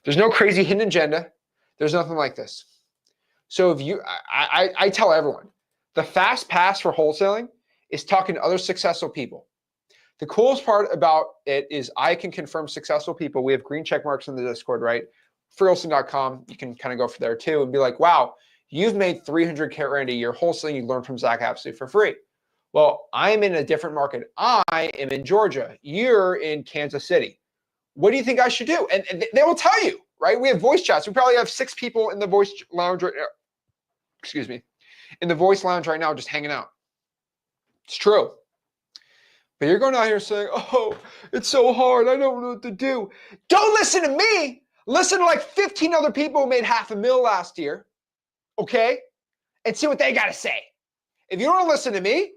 There's no crazy hidden agenda. There's nothing like this. So if you, I tell everyone, the fast pass for wholesaling is talking to other successful people. The coolest part about it is I can confirm successful people. We have green check marks in the Discord, right? Freewholesaling.com. You can kind of go for there too and be like, wow, you've made 300K rand a year wholesaling. You learn from Zach absolutely for free. Well, I'm in a different market. I am in Georgia. You're in Kansas City. What do you think I should do? And they will tell you, right? We have voice chats. We probably have 6 people in the voice lounge right now. Excuse me. In the voice lounge right now, just hanging out. It's true. But you're going out here saying, oh, it's so hard. I don't know what to do. Don't listen to me. Listen to like 15 other people who made $500,000 last year. Okay? And see what they got to say. If you don't listen to me,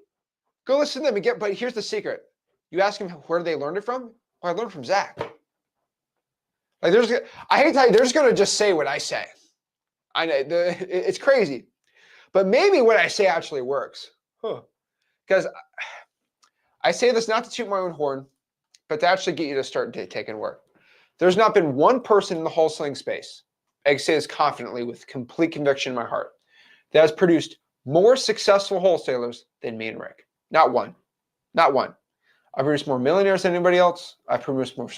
go listen to them. But here's the secret. You ask them where they learned it from? Well, I learned from Zach. Like I hate to tell you, they're just going to just say what I say. I know it's crazy. But maybe what I say actually works. Because I say this not to toot my own horn, but to actually get you to start taking work. There's not been one person in the wholesaling space, I can say this confidently with complete conviction in my heart, that has produced more successful wholesalers than me and Rick. Not one. Not one. I produce more millionaires than anybody else. I produce more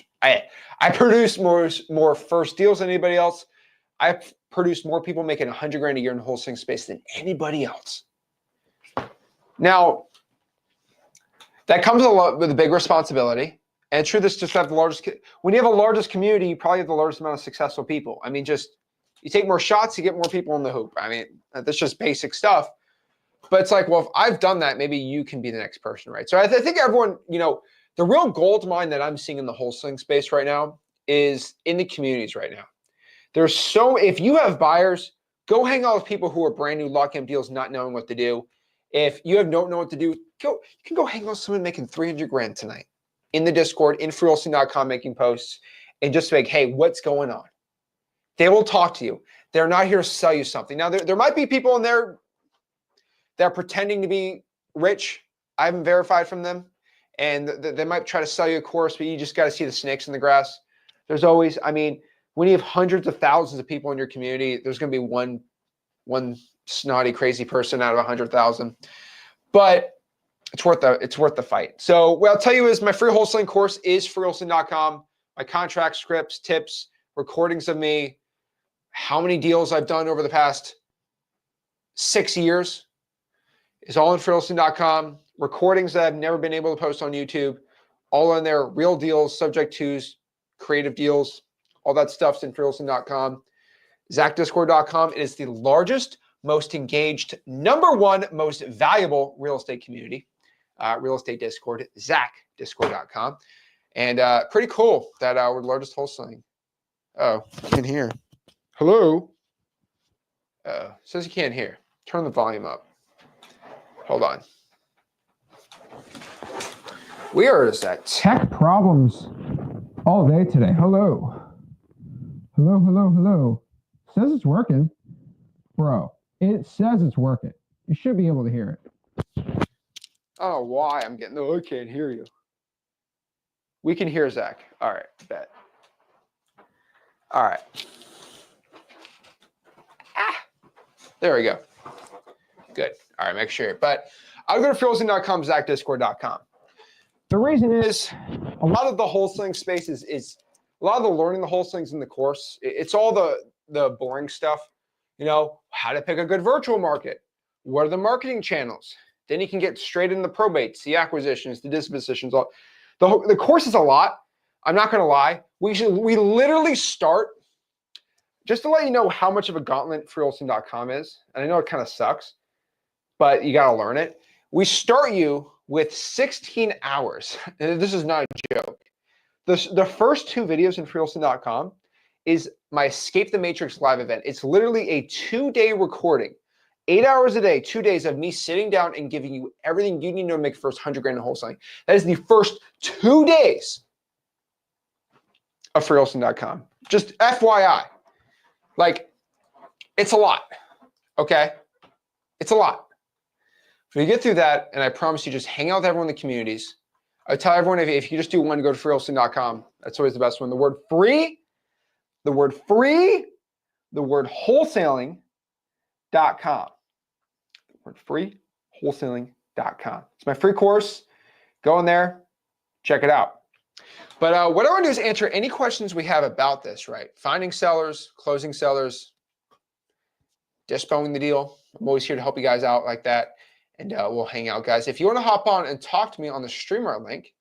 first deals than anybody else. I produce more people making 100 grand a year in the wholesaling space than anybody else. Now, that comes with a big responsibility. And true, this just have the largest. When you have a largest community, you probably have the largest amount of successful people. I mean, just you take more shots, you get more people in the hoop. I mean, that's just basic stuff. But it's like, well, if I've done that, maybe you can be the next person, right? So I think everyone, the real gold mine that I'm seeing in the wholesaling space right now is in the communities right now. If you have buyers, go hang out with people who are brand new, lock in deals, not knowing what to do. If you don't know what to do, you can go hang out with someone making 300 grand tonight in the Discord, in freewholesaling.com, making posts, and just like, hey, what's going on? They will talk to you. They're not here to sell you something. Now, there might be people in there that are pretending to be rich. I haven't verified from them. And they might try to sell you a course, but you just got to see the snakes in the grass. There's always, when you have hundreds of thousands of people in your community, there's going to be one snotty, crazy person out of 100,000. But it's worth the fight. So what I'll tell you is my free wholesaling course is freewholesaling.com. My contract scripts, tips, recordings of me, how many deals I've done over the past 6 years is all on freewholesaling.com. Recordings that I've never been able to post on YouTube, all on there. Real deals, subject twos, creative deals, all that stuff's in freewholesaling.com. ZachDiscord.com. It is the largest, most engaged, #1 most valuable real estate community. Real estate Discord, ZachDiscord.com. And pretty cool that we're the largest wholesaling. Oh, you can hear. Hello? Says you can't hear. Turn the volume up. Hold on. We are just at tech problems all day today. Hello. Hello. Says it's working. Bro, it says it's working. You should be able to hear it. I don't know why I'm getting, I can't hear you. We can hear Zach. All right, bet. All right. There we go. Good. All right, make sure. But I'll go to freewholesaling.com, ZachDiscord.com. The reason is a lot of the wholesaling space is a lot of the learning the wholesaling's in the course. It's all the boring stuff, you know, how to pick a good virtual market. What are the marketing channels? Then you can get straight into the probates, the acquisitions, the dispositions. The course is a lot. I'm not going to lie. We literally start, just to let you know how much of a gauntlet freewholesaling.com is. And I know it kind of sucks, but you got to learn it. We start you with 16 hours. And this is not a joke. The first 2 videos in freewholesaling.com is my Escape the Matrix live event. It's literally a 2-day recording, 8 hours a day, 2 days of me sitting down and giving you everything you need to know to make first 100 grand in wholesaling. That is the first 2 days of freewholesaling.com. Just FYI. Like, it's a lot, okay? It's a lot. If you get through that, and I promise you, just hang out with everyone in the communities. I tell everyone, if you just do one, go to freewholesaling.com. That's always the best one. The word free, the word wholesaling.com. The word free, wholesaling.com. It's my free course. Go in there, check it out. But what I want to do is answer any questions we have about this, right? Finding sellers, closing sellers, dispoing the deal. I'm always here to help you guys out like that. And we'll hang out, guys. If you want to hop on and talk to me on the streamer link,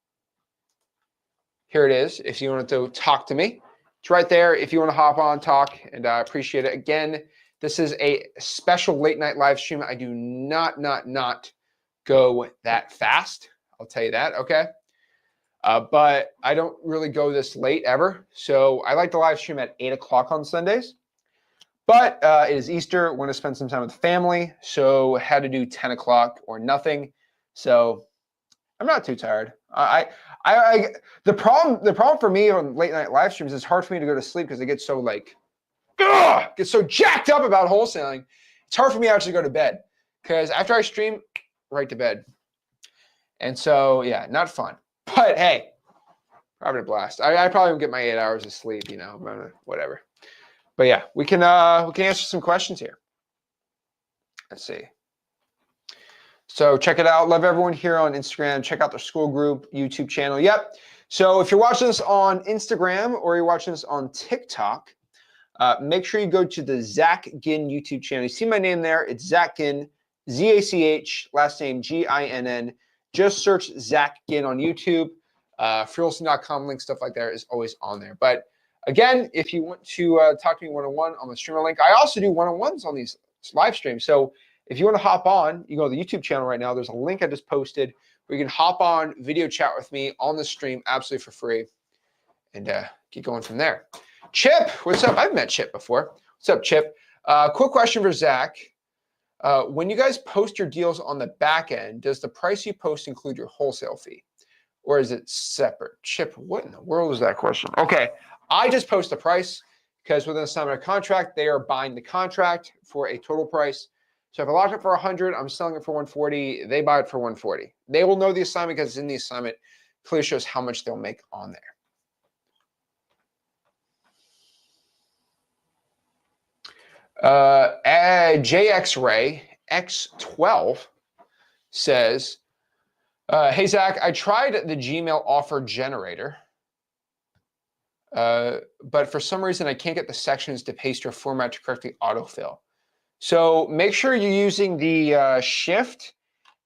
here it is. If you want to talk to me, it's right there. If you want to hop on, talk, and I appreciate it. Again, this is a special late night live stream. I do not go that fast. I'll tell you that, okay? But I don't really go this late ever. So I like to live stream at 8 o'clock on Sundays. But it is Easter. I want to spend some time with the family. So I had to do 10 o'clock or nothing. So I'm not too tired. The problem for me on late night live streams is it's hard for me to go to sleep because I get so like, get so jacked up about wholesaling. It's hard for me to actually go to bed because after I stream, right to bed. And so, yeah, not fun. But hey, probably a blast. I probably won't get my 8 hours of sleep, you know, whatever. But yeah, we can answer some questions here. Let's see. So check it out. Love everyone here on Instagram. Check out their school group, YouTube channel. Yep. So if you're watching this on Instagram or you're watching this on TikTok, make sure you go to the Zach Ginn YouTube channel. You see my name there. It's Zach Ginn, Z-A-C-H, last name G-I-N-N. Just search Zach Ginn on YouTube. freewholesaling.com link, stuff like that is always on there. But again, if you want to talk to me one-on-one on the streamer link, I also do one-on-ones on these live streams. So if you want to hop on, you go to the YouTube channel right now. There's a link I just posted where you can hop on, video chat with me on the stream absolutely for free and get going from there. Chip, what's up? I've met Chip before. What's up, Chip? Quick question for Zach. When you guys post your deals on the back end, does the price you post include your wholesale fee? Or is it separate? Chip, what in the world is that question? Okay, I just post the price because with an assignment contract, they are buying the contract for a total price. So if I lock it for 100, I'm selling it for 140. They buy it for 140. They will know the assignment because it's in the assignment. Clearly shows how much they'll make on there. JX Ray X12 says, hey, Zach, I tried the Gmail offer generator, but for some reason I can't get the sections to paste or format to correctly autofill. So make sure you're using the shift,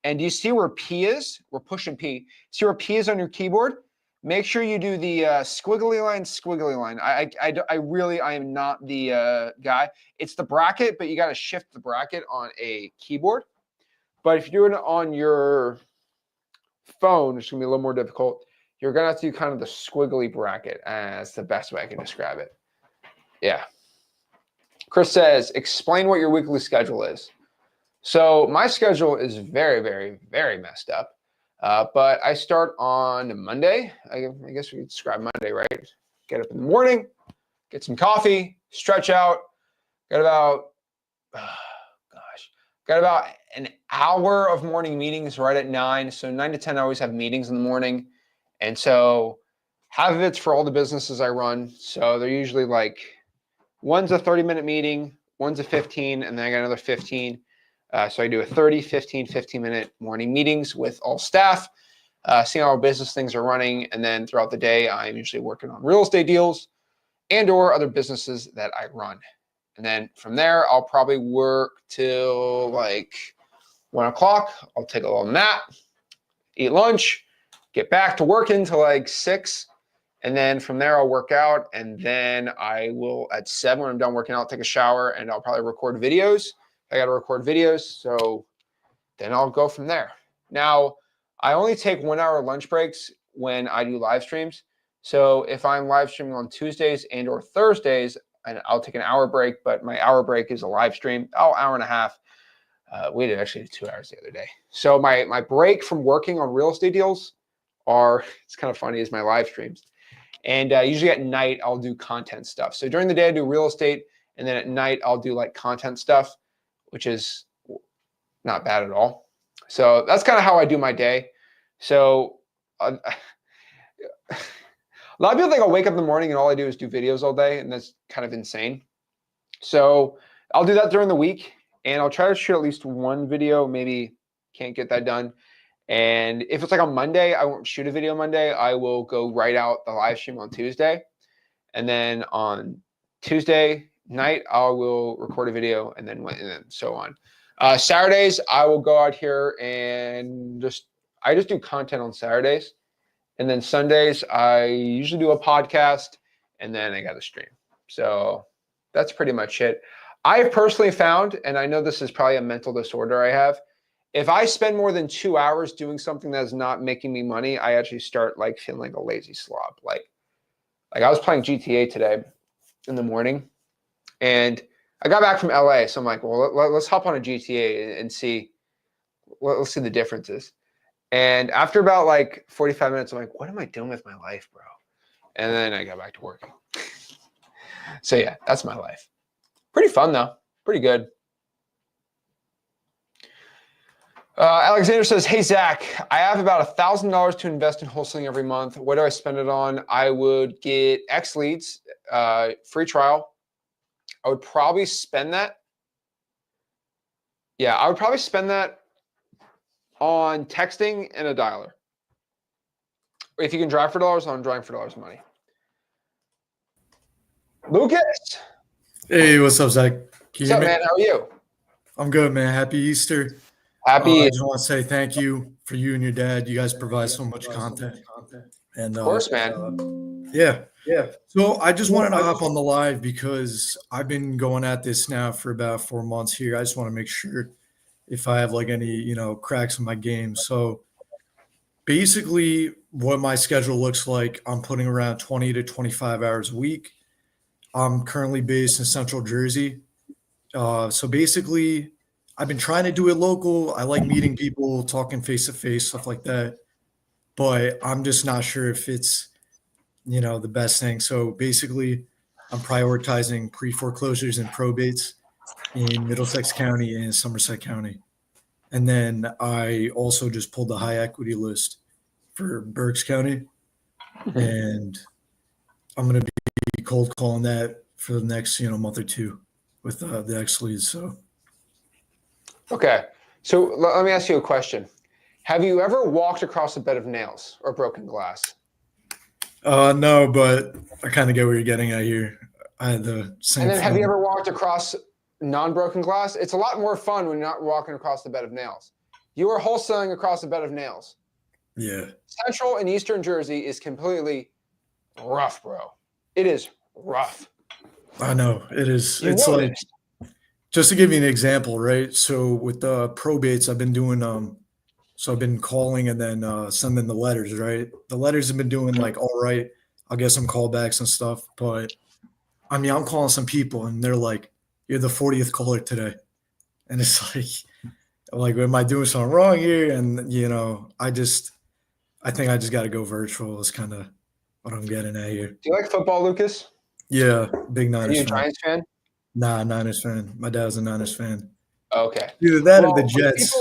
and do you see where P is? We're pushing P. See where P is on your keyboard? Make sure you do the squiggly line. I am not the guy. It's the bracket, but you got to shift the bracket on a keyboard. But if you're doing it on your phone, it's going to be a little more difficult. You're going to have to do kind of the squiggly bracket. That's the best way I can describe it. Yeah. Chris says, explain what your weekly schedule is. So my schedule is very, very, very messed up. But I start on Monday. I guess we could describe Monday, right? Get up in the morning, get some coffee, stretch out. Got about an hour of morning meetings right at 9. So 9 to 10, I always have meetings in the morning. And so half of it's for all the businesses I run. So they're usually like, one's a 30-minute meeting, one's a 15, and then I got another 15. So I do a 30, 15, 15-minute morning meetings with all staff. seeing how our business things are running. And then throughout the day, I'm usually working on real estate deals and or other businesses that I run. And then from there, I'll probably work till like 1 o'clock. I'll take a little nap, eat lunch, get back to working till like 6. And then from there, I'll work out. And then I will, at 7, when I'm done working out, take a shower, and I'll probably record videos. I got to record videos. So then I'll go from there. Now, I only take 1 hour lunch breaks when I do live streams. So if I'm live streaming on Tuesdays and or Thursdays, and I'll take an hour break, but my hour break is a live stream, hour and a half. We did actually 2 hours the other day. So my break from working on real estate deals it's kind of funny, is my live streams. And usually at night, I'll do content stuff. So during the day, I do real estate. And then at night, I'll do like content stuff, which is not bad at all. So that's kind of how I do my day. So a lot of people think I'll wake up in the morning and all I do is do videos all day. And that's kind of insane. So I'll do that during the week. And I'll try to shoot at least one video. Maybe can't get that done. And if it's like on Monday, I won't shoot a video Monday. I will go write out the live stream on Tuesday. And then on Tuesday night, I will record a video and then so on. Saturdays, I will go out here and I just do content on Saturdays. And then Sundays, I usually do a podcast and then I got a stream. So that's pretty much it. I've personally found, and I know this is probably a mental disorder I have, if I spend more than 2 hours doing something that's not making me money, I actually start like feeling like a lazy slob. Like I was playing GTA today in the morning and I got back from LA. So I'm like, well, let's hop on a GTA and see, let's see the differences. And after about like 45 minutes, I'm like, what am I doing with my life, bro? And then I got back to working. So yeah, that's my life. Pretty fun though. Pretty good. Alexander says, hey, Zach, I have about $1,000 to invest in wholesaling every month. What do I spend it on? I would get X leads, free trial. I would probably spend that. Yeah, I would probably spend that on texting and a dialer. If you can drive for dollars, I'm driving for dollars money. Lucas. Hey, what's up, Zach? What's up, man? How are you? I'm good, man. Happy Easter. Happy. I just want to say thank you for you and your dad. You guys provide so much content. And of course, man. Yeah. So I just wanted to hop on the live because I've been going at this now for about 4 months here. I just want to make sure if I have like any, cracks in my game. So basically what my schedule looks like, I'm putting around 20 to 25 hours a week. I'm currently based in Central Jersey. So basically I've been trying to do it local. I like meeting people, talking face to face, stuff like that. But I'm just not sure if it's, the best thing. So basically I'm prioritizing pre-foreclosures and probates in Middlesex County and Somerset County. And then I also just pulled the high equity list for Berks County. And I'm going to be cold calling that for the next, month or two with the X leads. So. Okay. So let me ask you a question. Have you ever walked across a bed of nails or broken glass? No, but I kind of get where you're getting at here. I had the same. And then have you ever walked across non-broken glass? It's a lot more fun when you're not walking across the bed of nails. You are wholesaling across a bed of nails. Yeah. Central and Eastern Jersey is completely rough, bro. It is rough. I know it is. It's like, just to give you an example, right? So with the probates, I've been doing so I've been calling and then sending the letters, right? The letters have been doing like all right. I'll get some callbacks and stuff, but I mean, I'm calling some people and they're like, "You're the 40th caller today," and it's like, am I doing something wrong here? And I think I just got to go virtual. Is kind of what I'm getting at here. Do you like football, Lucas? Yeah, big Niners fan. Are you a Giants fan? Nah, Niners fan. My dad's a Niners fan. Okay. Either that or the Jets.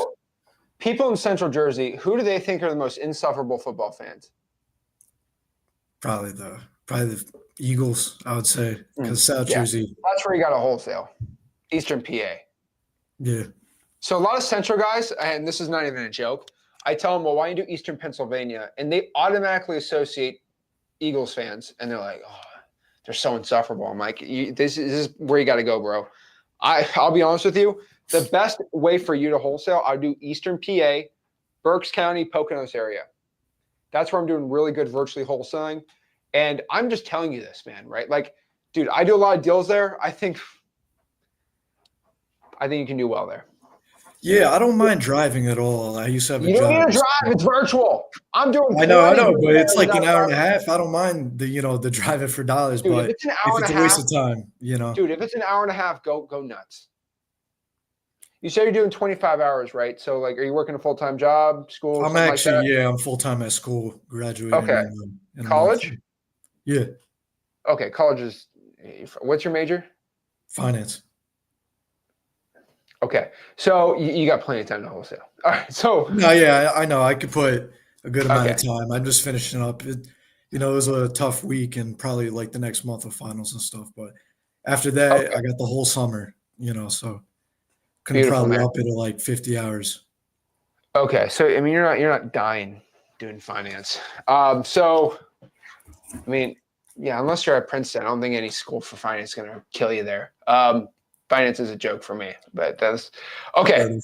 People in Central Jersey, who do they think are the most insufferable football fans? Probably the Eagles, I would say, because South Jersey. That's where you got a wholesale. Eastern PA. Yeah. So a lot of Central guys, and this is not even a joke, I tell them, well, why don't you do Eastern Pennsylvania? And they automatically associate Eagles fans, and they're like, oh, they're so insufferable. I'm like, this is where you got to go, bro. I'll be honest with you. The best way for you to wholesale, I do Eastern PA, Berks County, Poconos area. That's where I'm doing really good virtually wholesaling. And I'm just telling you this, man, right? Like, dude, I do a lot of deals there. I think you can do well there. Yeah, I don't mind driving at all. I used to have a You don't job. need to drive. It's virtual. I'm doing. I know, but it's like an hour and a half. I don't mind the driving for dollars, dude, but if it's an hour and a half, a waste of time, Dude, if it's an hour and a half, go nuts. You say you're doing 25 hours, right? So, like, are you working a full-time job, school? I'm actually, I'm full-time at school, graduating. Okay. In college? Yeah. Okay, college is, what's your major? Finance. Okay, so you got plenty of time to wholesale. All right, so. No, yeah, I know. I could put a good amount of time. I'm just finishing up. It was a tough week and probably like the next month of finals and stuff. But after that, I got the whole summer, so. Couldn't probably up it to like 50 hours. Okay, so I mean you're not dying doing finance. So I mean, yeah, unless you're at Princeton, I don't think any school for finance is gonna kill you there. Finance is a joke for me, but that's okay.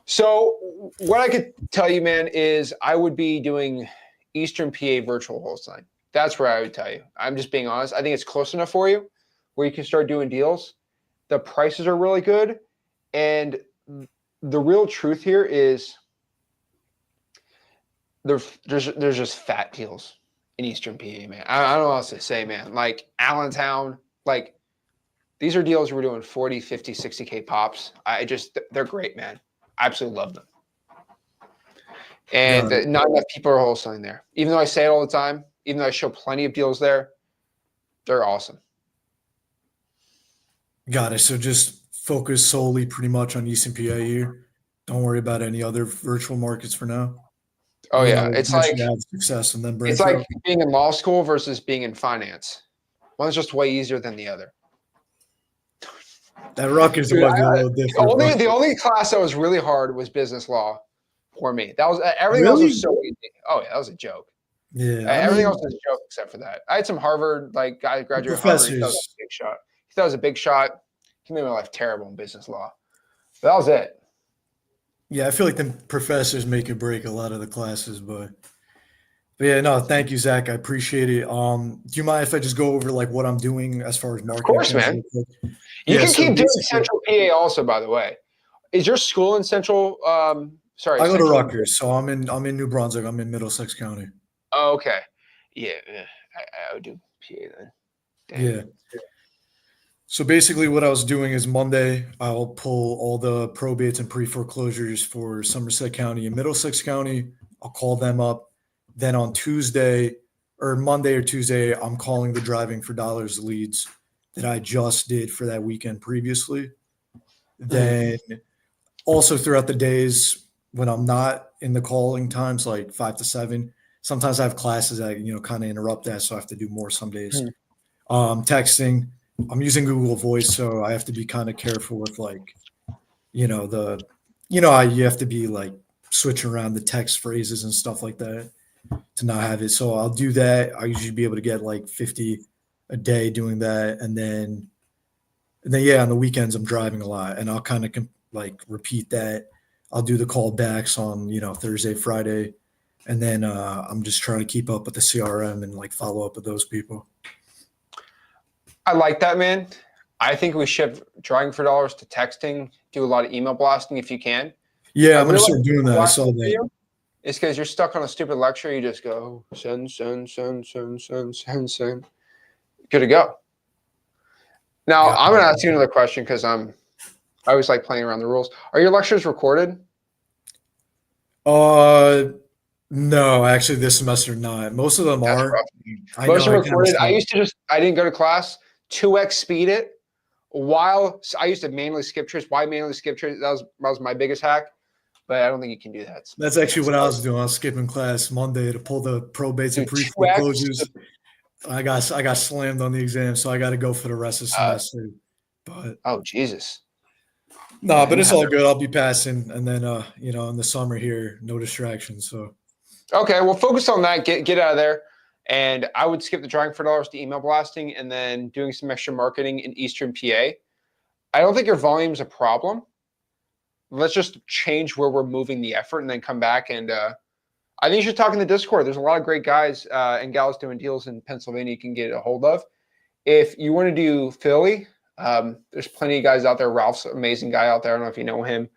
So what I could tell you, man, is I would be doing Eastern PA virtual wholesaling. That's where I would tell you. I'm just being honest. I think it's close enough for you where you can start doing deals. The prices are really good. And the real truth here is there's just fat deals in Eastern PA, man. I don't know what else to say, man. Like Allentown, like these are deals we're doing 40, 50, 60K pops. They're great, man. I absolutely love them. And not enough people are wholesaling there. Even though I say it all the time, even though I show plenty of deals there, they're awesome. Got it. So just focus solely pretty much on Eastern PA here. Don't worry about any other virtual markets for now. Oh, yeah. It's like have success and then it's like being in law school versus being in finance. One's just way easier than the other. That Rutgers might be a little different. The only class that was really hard was business law for me. That was everything else was so easy. Oh, yeah, that was a joke. Yeah. Everything else was a joke except for that. I had some Harvard, guy graduated Harvard. He thought it was a big shot. He thought it was a big shot. He made my life terrible in business law. But that was it. Yeah, I feel like the professors make or break a lot of the classes, but yeah, no, thank you, Zach. I appreciate it. Do you mind if I just go over like what I'm doing as far as marketing? Of course, man. You can keep doing Central PA also, by the way. Is your school in Central? Sorry, I go to Rutgers, so I'm in New Brunswick. I'm in Middlesex County. Oh, okay. Yeah, I would do PA then. Damn. Yeah. So basically what I was doing is Monday, I'll pull all the probates and pre-foreclosures for Somerset County and Middlesex County. I'll call them up. Then on Monday or Tuesday, I'm calling the driving for dollars leads that I just did for that weekend previously. Then also throughout the days when I'm not in the calling times, like 5 to 7, sometimes I have classes that, kind of interrupt that. So I have to do more some days. Texting. I'm using Google Voice, so I have to be kind of careful with how you have to be like switching around the text phrases and stuff like that to not have it. So I'll do that. I usually be able to get like 50 a day doing that. And then yeah, on the weekends I'm driving a lot and I'll kind of repeat that. I'll do the call backs on, Thursday, Friday. And then I'm just trying to keep up with the CRM and follow up with those people. I like that, man. I think we shift driving for dollars to texting. Do a lot of email blasting if you can. Yeah, I'm gonna start doing that. I saw that. It's because you're stuck on a stupid lecture. You just go send. Good to go. Now I'm gonna ask you another question because I always like playing around the rules. Are your lectures recorded? No, actually this semester not. Most of them are. Most are recorded. I didn't go to class. 2x speed it. While I used to manually skip trips. Why manually skip trips? That was my biggest hack. But I don't think you can do that. That's actually what I was doing. I was skipping class Monday to pull the probates and pre-foreclosures. I got slammed on the exam, so I got to go for the rest of the semester. But oh Jesus! No, but You it's have all good. I'll be passing, and then in the summer here, no distractions. So Okay, well, focus on that. Get out of there, and I would skip the drawing for dollars to email blasting, and then doing some extra marketing in Eastern PA. I don't think your volume is a problem. Let's just change where we're moving the effort, and then come back. And I think you should talk in the Discord. There's a lot of great guys and gals doing deals in Pennsylvania you can get a hold of. If you want to do Philly, there's plenty of guys out there. Ralph's an amazing guy out there. I don't know if you know him.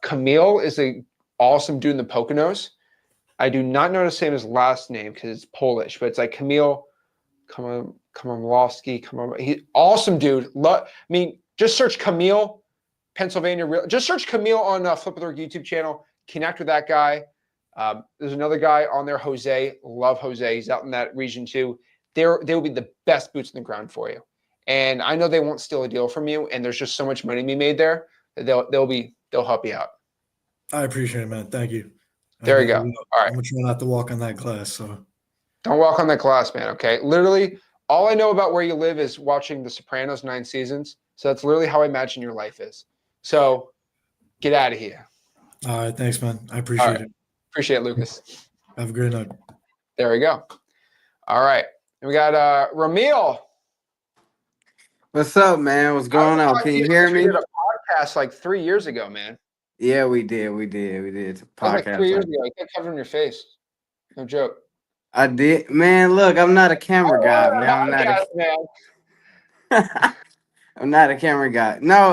Camille is a awesome dude in the Poconos. I do not know to say his last name because it's Polish, but it's like Camille Komolowski. He's awesome dude. Just search Camille, Pennsylvania. Just search Camille on Flip with Our YouTube channel. Connect with that guy. There's another guy on there, Jose. Love Jose. He's out in that region too. They will be the best boots in the ground for you. And I know they won't steal a deal from you. And there's just so much money to be made there that they'll help you out. I appreciate it, man. Thank you. There you go. All right. I'm gonna try not to walk on that glass. So don't walk on that glass, man. Okay. Literally, all I know about where you live is watching The Sopranos 9 seasons. So that's literally how I imagine your life is. So get out of here. All right. Thanks, man. I appreciate it. Appreciate it, Lucas. Have a great night. There we go. All right. We got Ramil. What's up, man? What's going on? Can you hear me? We did a podcast like 3 years ago, man. Yeah, we did. It's a podcast. Like 3 years ago. I kept covering your face. No joke. I did, man. Look, I'm not a camera guy, man. I'm not a camera guy. No,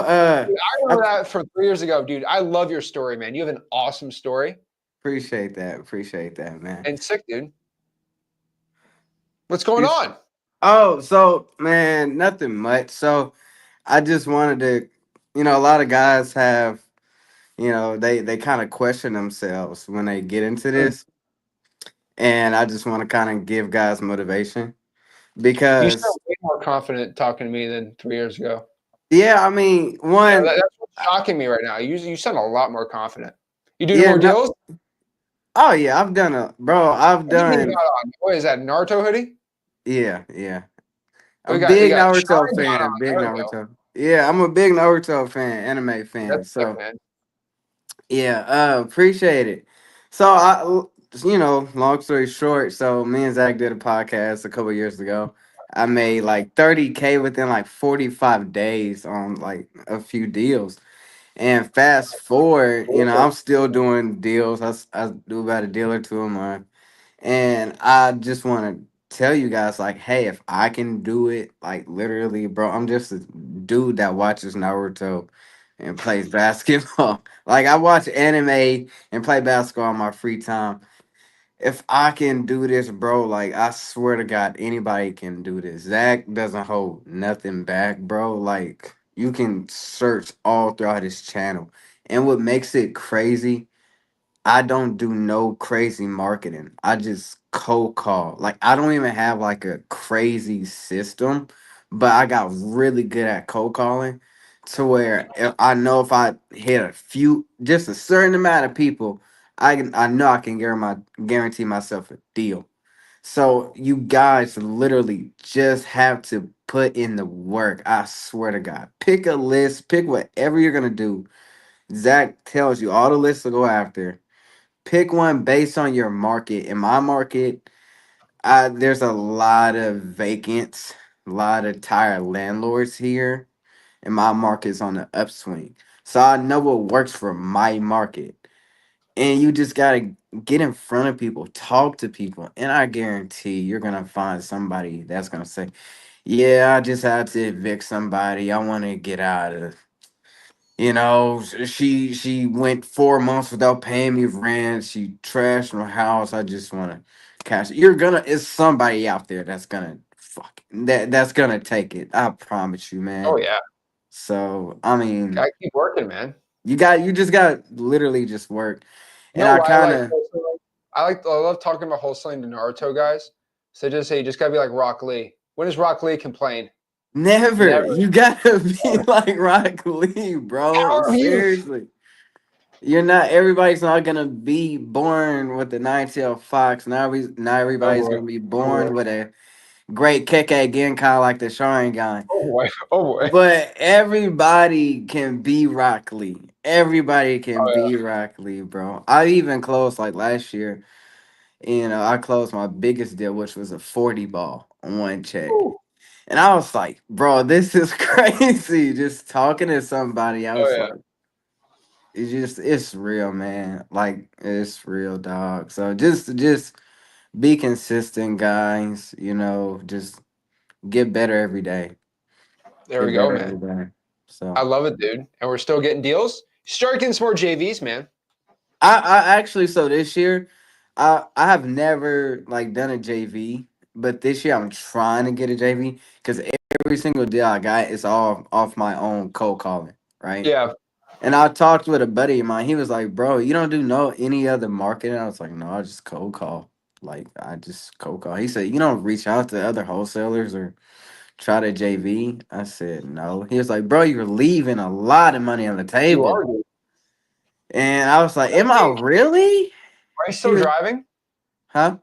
dude, I remember that from 3 years ago, dude. I love your story, man. You have an awesome story. Appreciate that, man. And sick, dude. What's going on? Oh, so man, nothing much. So I just wanted to, a lot of guys have, they kind of question themselves when they get into this. And I just want to kind of give guys motivation because you sound way more confident talking to me than 3 years ago. Yeah, I mean, one. That's what's shocking me right now. You sound a lot more confident. You do more deals? Oh yeah, I've done. What is that, Naruto hoodie? Yeah. I'm a big Naruto fan. Big Naruto. Yeah, I'm a big Naruto fan, anime fan. That's so sick, man. Yeah, appreciate it. So long story short, so me and Zach did a podcast a couple of years ago. I made like 30K within like 45 days on like a few deals. And fast forward, I'm still doing deals. I do about a deal or two a month. And I just want to tell you guys, like, hey, if I can do it, like literally, bro, I'm just a dude that watches Naruto and plays basketball. Like I watch anime and play basketball in my free time. If I can do this, bro, like I swear to God, anybody can do this. Zach doesn't hold nothing back, bro. Like you can search all throughout his channel. And what makes it crazy, I don't do no crazy marketing. I just cold call. Like I don't even have like a crazy system, but I got really good at cold calling to where I know if I hit just a certain amount of people, I know I can guarantee myself a deal. So you guys literally just have to put in the work. I swear to God. Pick a list, pick whatever you're gonna do. Zach tells you all the lists to go after. Pick one based on your market. In my market, there's a lot of vacants, a lot of tired landlords here, and my market's on the upswing. So I know what works for my market. And you just gotta get in front of people, talk to people, and I guarantee you're gonna find somebody that's gonna say, "Yeah, I just had to evict somebody. I want to get out of." She went 4 months without paying me rent. She trashed my house. I just want to cash it. It's somebody out there that's gonna that's gonna take it. I promise you, man. Oh yeah. So I mean, I keep working, man. You just got literally just work. And I love talking about wholesaling to Naruto guys. So just say you just gotta be like Rock Lee. When does Rock Lee complain? Never. You gotta be like Rock Lee, bro. Seriously. Everybody's not gonna be born with a nine-tailed fox. Not everybody's gonna be born with a great Keke again, kind of like the Sharingan. Oh boy. Oh boy. But everybody can be Rock Lee. Everybody can Oh be Rock Lee, bro. I even closed like last year. I closed my biggest deal, which was a 40 ball on one yeah. check. Ooh. And I was like, bro, this is crazy. Just talking to somebody, I Oh was yeah. like, it's real, man. Like it's real, dog. So just be consistent, guys. Just get better every day. There we Get go, better every man. day. So I love it, dude. And we're still getting deals. Start getting some more JVs, man. I actually so this year, I have never like done a JV, but this year I'm trying to get a JV because every single deal I got is all off my own cold calling, right? Yeah. And I talked with a buddy of mine. He was like, "Bro, you don't do any other marketing?" I was like, "No, I just cold call. Like I just cold call." He said, "You don't reach out to other wholesalers or try to JV?" I said, "No." He was like, "Bro, you're leaving a lot of money on the You table." are, dude. And I was like, Are "Am I really?" you He still was, driving? huh?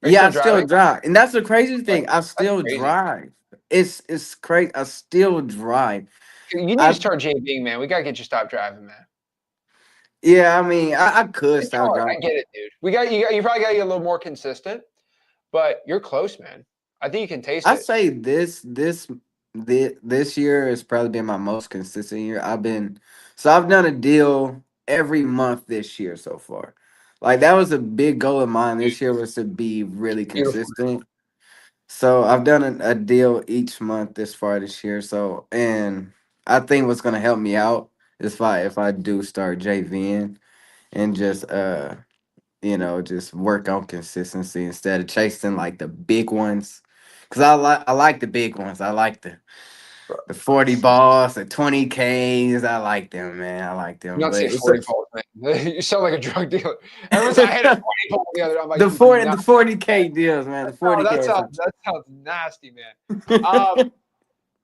Are you Yeah, still I still driving? drive, and that's the crazy Like, thing. I that's still crazy. drive. It's crazy. I still drive. You need to I start JVing, man. We gotta get you stopped driving, man. Yeah, I mean, I could It's stop hard. I driving. get it, dude. You probably gotta get a little more consistent, but you're close, man. I think you can taste I it. say this year has probably been my most consistent year. I've done a deal every month this year so far. Like that was a big goal of mine Dude, this year was to be really beautiful. consistent. So I've done a deal each month this far this year. So and I think what's gonna help me out is if I do start JVing and just work on consistency instead of chasing like the big ones. Cause I like the big ones. I like the 40 balls, the 20Ks. I like them, man. I like Do them. not But say it's 40 balls, man. You sound like a drug dealer. Everyone said I had a 20 ball the other day. I'm like, the you do 40 not. the 40K deals, man. The Oh, 40K. that sounds nasty, man. Um,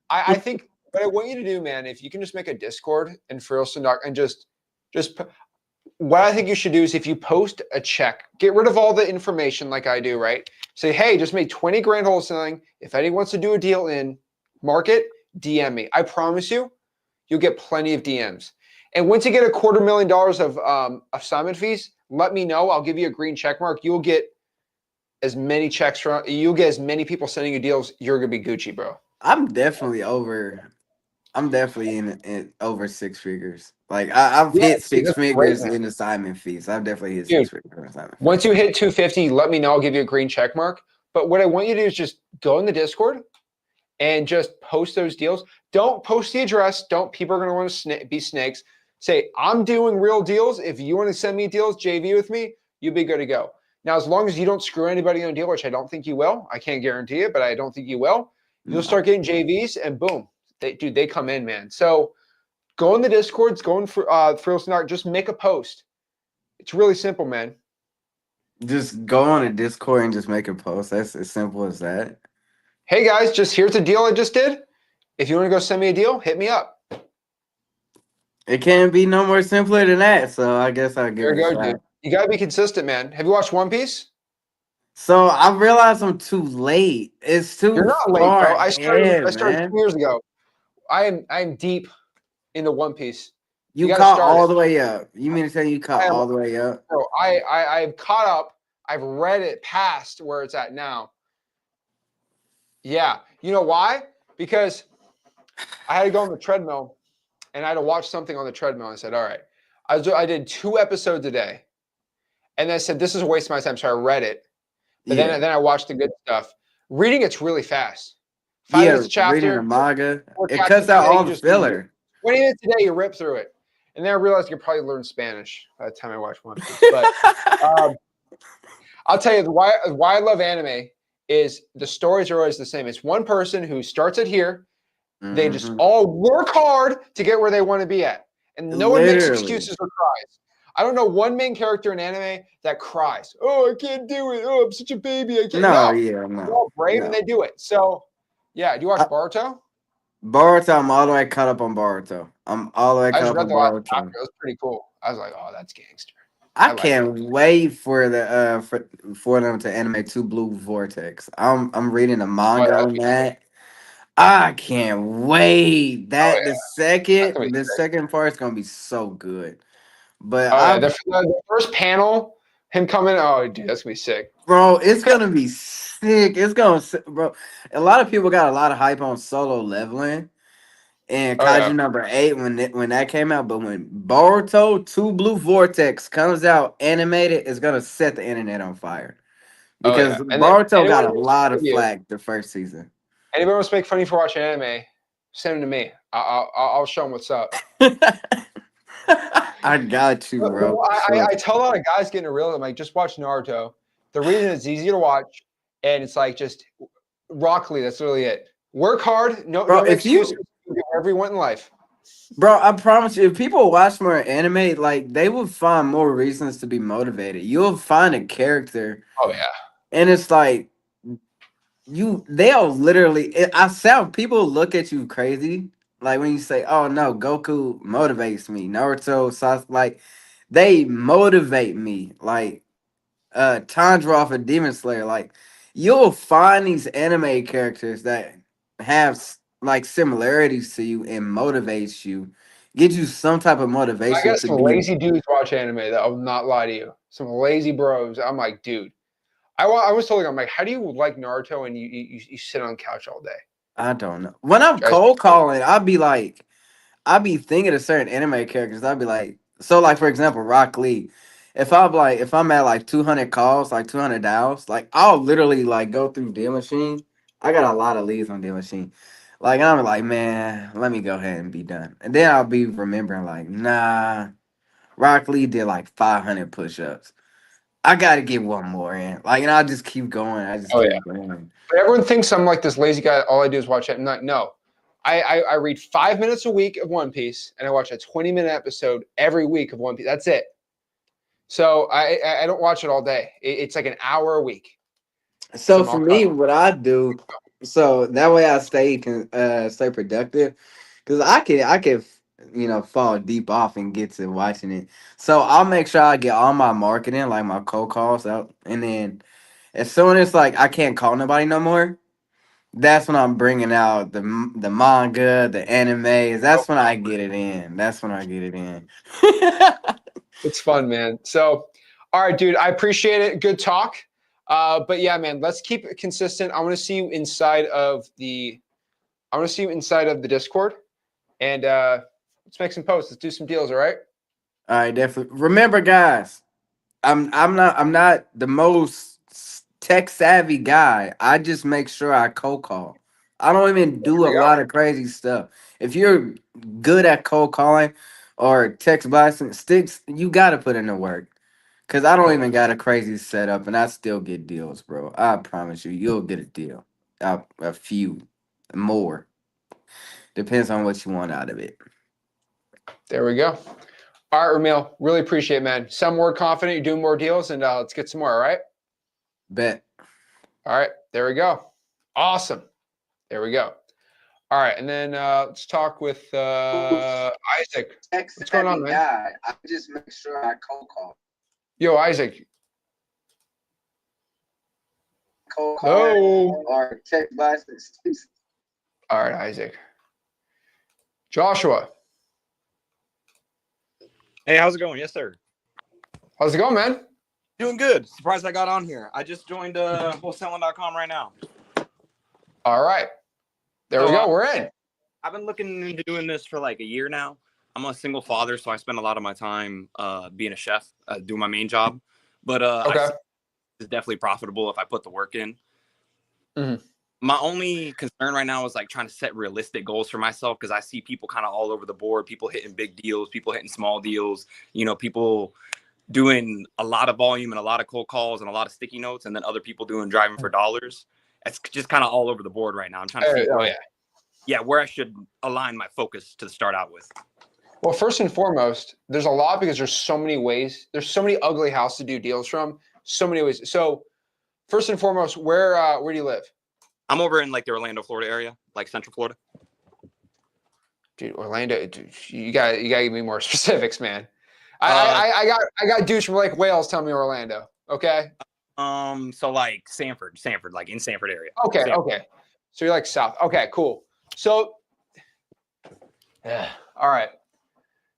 I think what I want you to do, man, if you can just make a Discord and Doc and just what I think you should do is if you post a check, get rid of all the information like I do, right? Say, hey, just made 20 grand wholesaling. If anyone wants to do a deal in market, DM me. I promise you, you'll get plenty of DMs. And once you get $250,000 of assignment fees, let me know. I'll give you a green check mark. You'll get as many checks from you'll get as many people sending you deals. You're gonna be Gucci, bro. I'm definitely over. I'm definitely in over six figures. Like I've Yeah, hit dude, six that's great, figures man. in assignment fees. I've definitely hit Dude, 6 figures in assignment fees. once you hit 250, let me know. I'll give you a green check mark. But what I want you to do is just go in the Discord and just post those deals. Don't post the address. Don't people are going to want to be snakes. Say, I'm doing real deals. If you want to send me deals, JV with me, you'll be good to go. Now, as long as you don't screw anybody on a deal, which I don't think you will, I can't guarantee it, but I don't think you will, you'll No. start getting JVs and boom, they come in, man. So go in the Discords, go in for Wholesaling, just make a post. It's really simple, man. Just go on a Discord and just make a post. That's as simple as that. Hey guys, just here's a deal I just did. If you want to go send me a deal, hit me up. It can't be no more simpler than that. So I guess I'll give There it you a go, dude. shot. You gotta be consistent, man. Have you watched One Piece? So I realized I'm too late. It's You're too not late, far bro. I ahead, started man. 2 years ago. I'm deep into One Piece. You You got to caught start it. all the way up. You mean to say you I caught am, all the way up? bro. I've caught up. I've read it past where it's at now. Yeah, you know why? Because I had to go on the treadmill and I had to watch something on the treadmill. I said, all right, I did 2 episodes a day, and then I said this is a waste of my time, so I read it. But Yeah. then I watched the good stuff. Reading it's really fast. 5 minutes Yeah, a reading the chapter, manga. 4 It chapters cuts a out day. all You the just do filler. 20 minutes a day. You rip through it, and then I realized you could probably learn Spanish by the time I watch One Piece. But I'll tell you why I love anime is the stories are always the same. It's one person who starts it here. They just Mhm. all work hard to get where they want to be at, and no one makes Literally. excuses or cries. I don't know one main character in anime that cries. Oh, I can't do it. Oh, I'm such a baby. I can't. No, No, yeah, they're no, all brave and no. they do it. So, yeah. Do you watch I, Boruto? Boruto, I'm all the way caught up on Boruto. I'm all the way I caught just up read on the last Boruto. chapter. It was pretty cool. I was like, oh, that's gangster. I like it. can't wait for the for them to animate Two Blue Vortex. I'm reading a Oh, manga that'd on be, that. I can't wait. oh That yeah, that's gonna be the sick. second part is gonna be so good. But Oh yeah, I the first panel, him coming. Oh dude, that's gonna be sick. bro, it's gonna be sick. It's gonna bro. A lot of people got a lot of hype on Solo Leveling and Oh yeah, Kaiju number 8 when that came out. But when Boruto 2 Blue Vortex comes out animated, it's gonna set the internet on fire. oh Because yeah. And then Boruto anyone got a who lot of you, flack the first season. anybody wants to make funny for watching anime, send them to me. I'll show them what's up. I got you, bro. Well, So I tell a lot of guys getting a real, I'm like, just watch Naruto. The reason it's easy to watch, and it's like just Rock Lee. That's literally it. Work hard. bro, No if excuses. you Do whatever you want in life. bro, I promise you, if people watch more anime, like they will find more reasons to be motivated. You'll find a character, Oh yeah. and it's like they'll literally I sound people look at you crazy. Like when you say, "Oh no, Goku motivates me." Naruto, like they motivate me. Like Tundra off of Demon Slayer. Like you'll find these anime characters that have like similarities to you and motivates you, get you some type of I motivation got to some be. lazy dudes watch anime that I will not lie to you. Some lazy bros. I'm like, dude. I was telling I'm like, how do you like Naruto and you sit on the couch all day? I don't know. When I'm Drives me cold crazy. calling, I'll be thinking of certain anime characters. I'll be like, so like for example, Rock Lee. If I'm at like 200 calls, like 200 dials, like I'll literally like go through Deal Machine. I got a lot of leads on Deal Machine. Like I'm like, man, let me go ahead and be done. And then I'll be remembering like, nah, Rock Lee did like 500 push-ups. I gotta get one more in. Like, and I'll just keep going. I just Oh yeah. keep going. But everyone thinks I'm like this lazy guy. All I do is watch it. I'm like, no. I read 5 minutes a week of One Piece, and I watch a 20-minute episode every week of One Piece. That's it. So I don't watch it all day. It's like an hour a week. So So I'm for all cut. me, what I do, so that way I stay productive, because I can fall deep off and get to watching it. So I'll make sure I get all my marketing, like my cold calls out, and then as soon as like I can't call nobody no more, that's when I'm bringing out the manga, the animes. That's when I get it in. That's when I get it in. It's fun, man. So, all right, dude, I appreciate it. Good talk. But yeah, man, let's keep it consistent. I want to see you inside of the Discord, and let's make some posts. Let's do some deals. All right. All right, definitely. Remember, guys. I'm not the most tech savvy guy. I just make sure I cold call. I don't even There do a we go. lot of crazy stuff. If you're good at cold calling or text blasting sticks, you gotta put in the work. Cause I don't even got a crazy setup and I still get deals, bro. I promise you, you'll get a deal. A few more. Depends on what you want out of it. There we go. All right, Ramil, really appreciate it, man. Sound more confident. You're doing more deals, and let's get some more. All right. Bet. All right. There we go. Awesome. There we go. All right, and then let's talk with Isaac. What's going on, man? Guy. I just make sure I cold call. Yo, Isaac. Cold Hello. or text blasting sticks. All right, Isaac. Joshua, Hey, how's it going? Yes, sir. how's it going, man? Doing good. Surprised I got on here. I just joined wholesaling.com right now. All right. There we go. We're in. I've been looking into doing this for like a year now. I'm a single father, so I spend a lot of my time being a chef, doing my main job. But Okay. I see it's definitely profitable if I put the work in. Mhm. My only concern right now is like trying to set realistic goals for myself because I see people kind of all over the board, people hitting big deals, people hitting small deals, people doing a lot of volume and a lot of cold calls and a lot of sticky notes, and then other people doing driving for dollars. It's just kind of all over the board right now. I'm trying to see where I should align my focus to start out with. Well, first and foremost, there's a lot because there's so many ways. There's so many ugly houses to do deals from. So many ways. So, first and foremost, where do you live? I'm over in like the Orlando, Florida area, like Central Florida. Dude, Orlando. Dude, you got to give me more specifics, man. I got dudes from Lake Wales telling me Orlando. Okay. So like Sanford, like in Sanford area. Okay. Sanford. Okay. So you're like South. Okay. Cool. So, yeah. All right.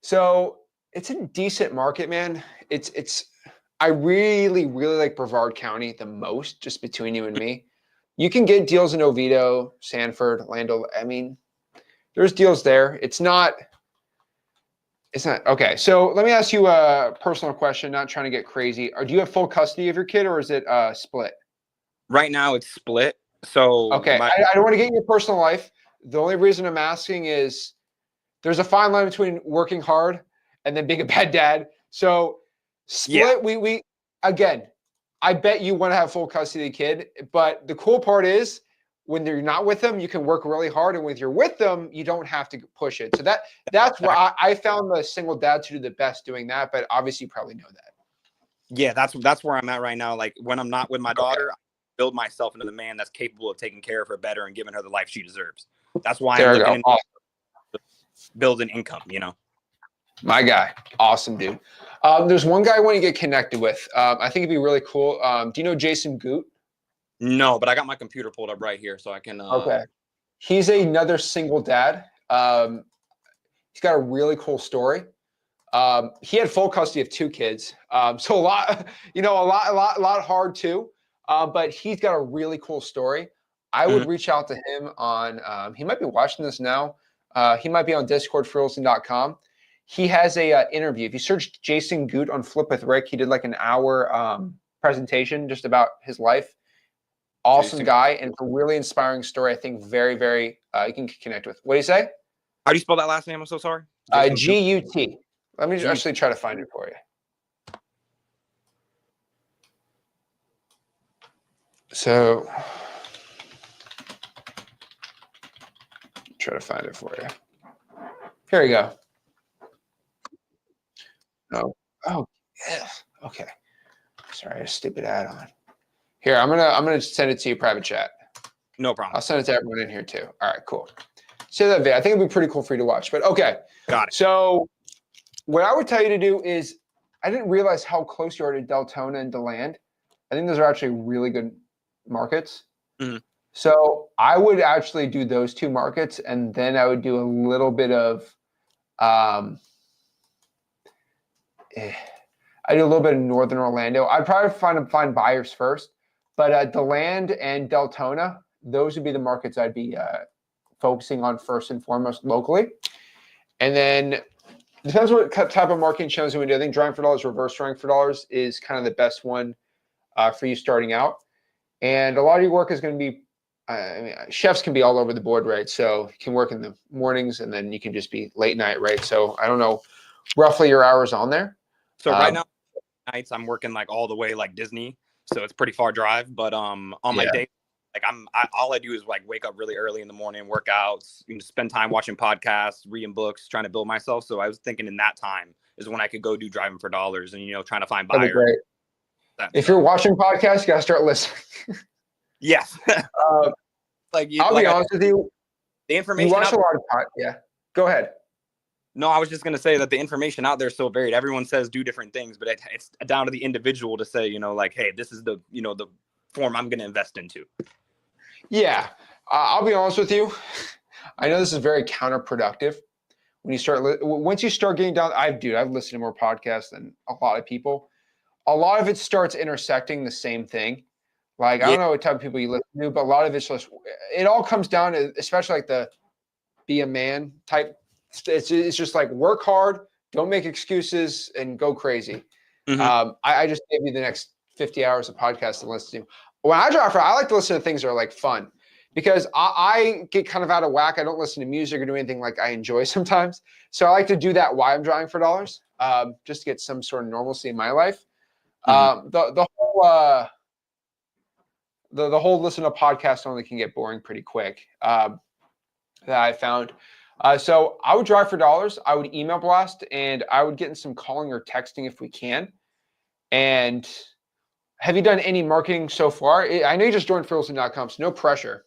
So it's a decent market, man. I really like Brevard County the most, just between you and me. You can get deals in Oviedo, Sanford, Orlando. I mean, there's deals there. It's not okay. So let me ask you a personal question, not trying to get crazy. Do you have full custody of your kid, or is it split? Right now it's split. So Okay. I don't want to get in your personal life. The only reason I'm asking is there's a fine line between working hard and then being a bad dad. So split, we again, I bet you want to have full custody of the kid. But the cool part is when you're not with them, you can work really hard. And when you're with them, you don't have to push it. So that's where I found the single dad to do the best doing that. But obviously you probably know that. Yeah, that's where I'm at right now. Like when I'm not with my daughter, I build myself into the man that's capable of taking care of her better and giving her the life she deserves. That's why I'm looking into build an income, you know. My guy. Awesome, dude. There's one guy I want to get connected with. I think it'd be really cool. Do you know Jason Goot? No, but I got my computer pulled up right here so I can Okay. He's another single dad. He's got a really cool story. He had full custody of 2 kids. So a lot hard too. But he's got a really cool story. I would reach out to him on, he might be watching this now. He might be on Discord for Wholesaling.com. He has a interview. If you search Jason Goot on Flip with Rick, he did like an hour presentation just about his life. Awesome guy, and it's a really inspiring story. I think very, very you can connect with. What do you say? How do you spell that last name? I'm so sorry. G-U-T. Let me actually try to find it for you. So, try to find it for you. Here we go. Oh, yes. Okay. Sorry, a stupid add-on. Here, I'm gonna send it to you private chat. No problem. I'll send it to everyone in here too. All right, cool. See that video. I think it'd be pretty cool for you to watch. But okay. Got it. So what I would tell you to do is, I didn't realize how close you are to Deltona and DeLand. I think those are actually really good markets. Mm-hmm. So I would actually do those 2 markets, and then I would do a little bit of I do a little bit of Northern Orlando. I'd probably find buyers first, but DeLand and Deltona, those would be the markets I'd be focusing on first and foremost locally. And then depends what type of marketing channels you want to do. I think drawing for dollars, reverse drawing for dollars is kind of the best one for you starting out. And a lot of your work is going to be, chefs can be all over the board, right? So you can work in the mornings and then you can just be late night, right? So I don't know roughly your hours on there. So right now, nights I'm working like all the way like Disney, so it's pretty far drive. But on my day, like all I do is like wake up really early in the morning, work out, spend time watching podcasts, reading books, trying to build myself. So I was thinking in that time is when I could go do driving for dollars and trying to find buyers. If you're watching podcasts, you gotta start listening. Yes. I'll be honest with you. The information. You watch a lot of podcasts. Yeah. Go ahead. No, I was just going to say that the information out there is so varied. Everyone says do different things, but it's down to the individual to say, like, hey, this is the, the form I'm going to invest into. Yeah. I'll be honest with you. I know this is very counterproductive. Once you start getting down, I've listened to more podcasts than a lot of people. A lot of it starts intersecting the same thing. Like, I don't know what type of people you listen to, but a lot of it's just, it all comes down to, especially like the be a man type. It's just like work hard, don't make excuses, and go crazy. Mm-hmm. I just gave you the next 50 hours of podcast to listen to. When I drive, I like to listen to things that are like fun because I get kind of out of whack. I don't listen to music or do anything like I enjoy sometimes. So I like to do that while I'm driving for dollars, just to get some sort of normalcy in my life. Mm-hmm. The whole listen to podcast only can get boring pretty quick. That I found. So I would drive for dollars. I would email blast, and I would get in some calling or texting if we can. And have you done any marketing so far? I know you just joined Wholesaling.com, so no pressure.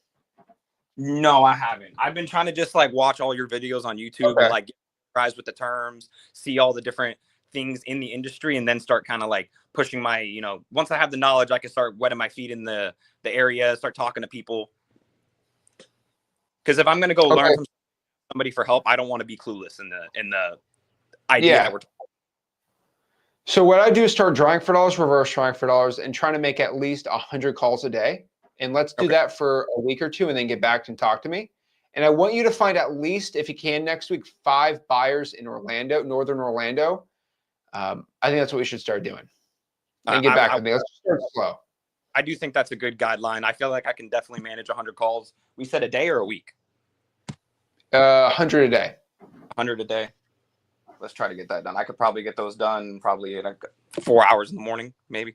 No, I haven't. I've been trying to just like watch all your videos on YouTube and like get surprised with the terms, see all the different things in the industry and then start kind of like pushing my, you know, once I have the knowledge, I can start wetting my feet in the area, start talking to people. Because if I'm going to go learn from somebody for help, I don't want to be clueless in the idea that we're talking. So what I do is start drawing for dollars, reverse drawing for dollars, and trying to make at least 100 calls a day. And let's do that for a week or two and then get back and talk to me. And I want you to find at least, if you can, next week, 5 buyers in Orlando, Northern Orlando. I think that's what we should start doing. And get back with me. Let's start slow. I do think that's a good guideline. I feel like I can definitely manage 100 calls. We said a day or a week? 100 a day. 100 a day. Let's try to get that done. I could probably get those done probably in like 4 hours in the morning, maybe,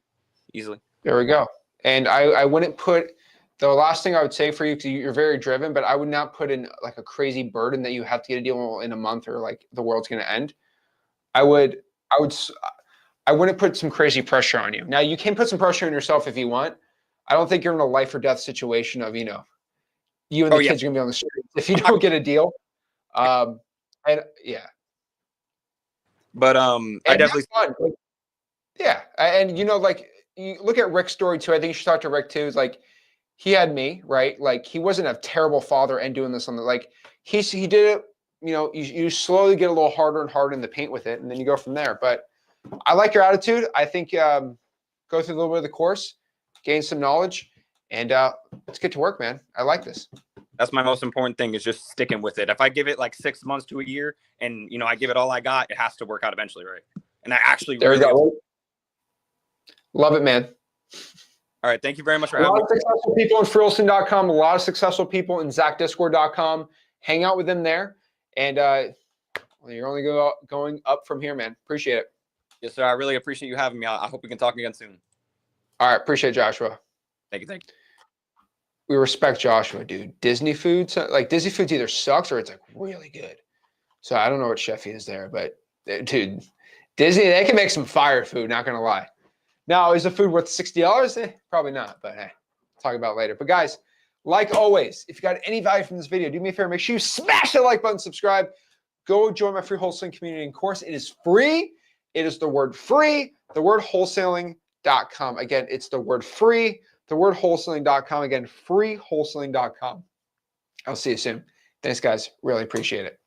easily. There we go. And I wouldn't put, the last thing I would say for you, because you're very driven, but I would not put in like a crazy burden that you have to get a deal in a month or like the world's going to end. I wouldn't put some crazy pressure on you. Now you can put some pressure on yourself if you want. I don't think you're in a life or death situation of, you know, you and the kids are gonna be on the street if you don't get a deal. And yeah. But I definitely yeah. And you know, like you look at Rick's story too. I think you should talk to Rick too. It's like he had me, right? Like he wasn't a terrible father and doing this on the like he did it, you know, you slowly get a little harder and harder in the paint with it, and then you go from there. But I like your attitude. I think go through a little bit of the course, gain some knowledge, and let's get to work, man. I like this. That's my most important thing, is just sticking with it. If I give it like 6 months to a year and, you know, I give it all I got, it has to work out eventually, right? And I actually there really we go. Love it, man. All right. Thank you very much for having me. A lot me. of successful people in Wholesaling.com, a lot of successful people in ZachDiscord.com. Hang out with them there. And you're only going up from here, man. Appreciate it. Yes, sir. I really appreciate you having me. I hope we can talk again soon. All right. Appreciate it, Joshua. Thank you. We respect Joshua, dude. Disney foods, like Disney foods either sucks or it's like really good. So I don't know what chef he is there, but dude, Disney, they can make some fire food, not going to lie. Now, is the food worth $60? Probably not, but hey, talk about it later. But guys, like always, if you got any value from this video, do me a favor, make sure you smash the like button, subscribe, go join my free wholesaling community and course. It is free. It is the word free, the word wholesaling.com. Again, it's the word free, the word wholesaling.com. Again, freewholesaling.com. I'll see you soon. Thanks, guys. Really appreciate it.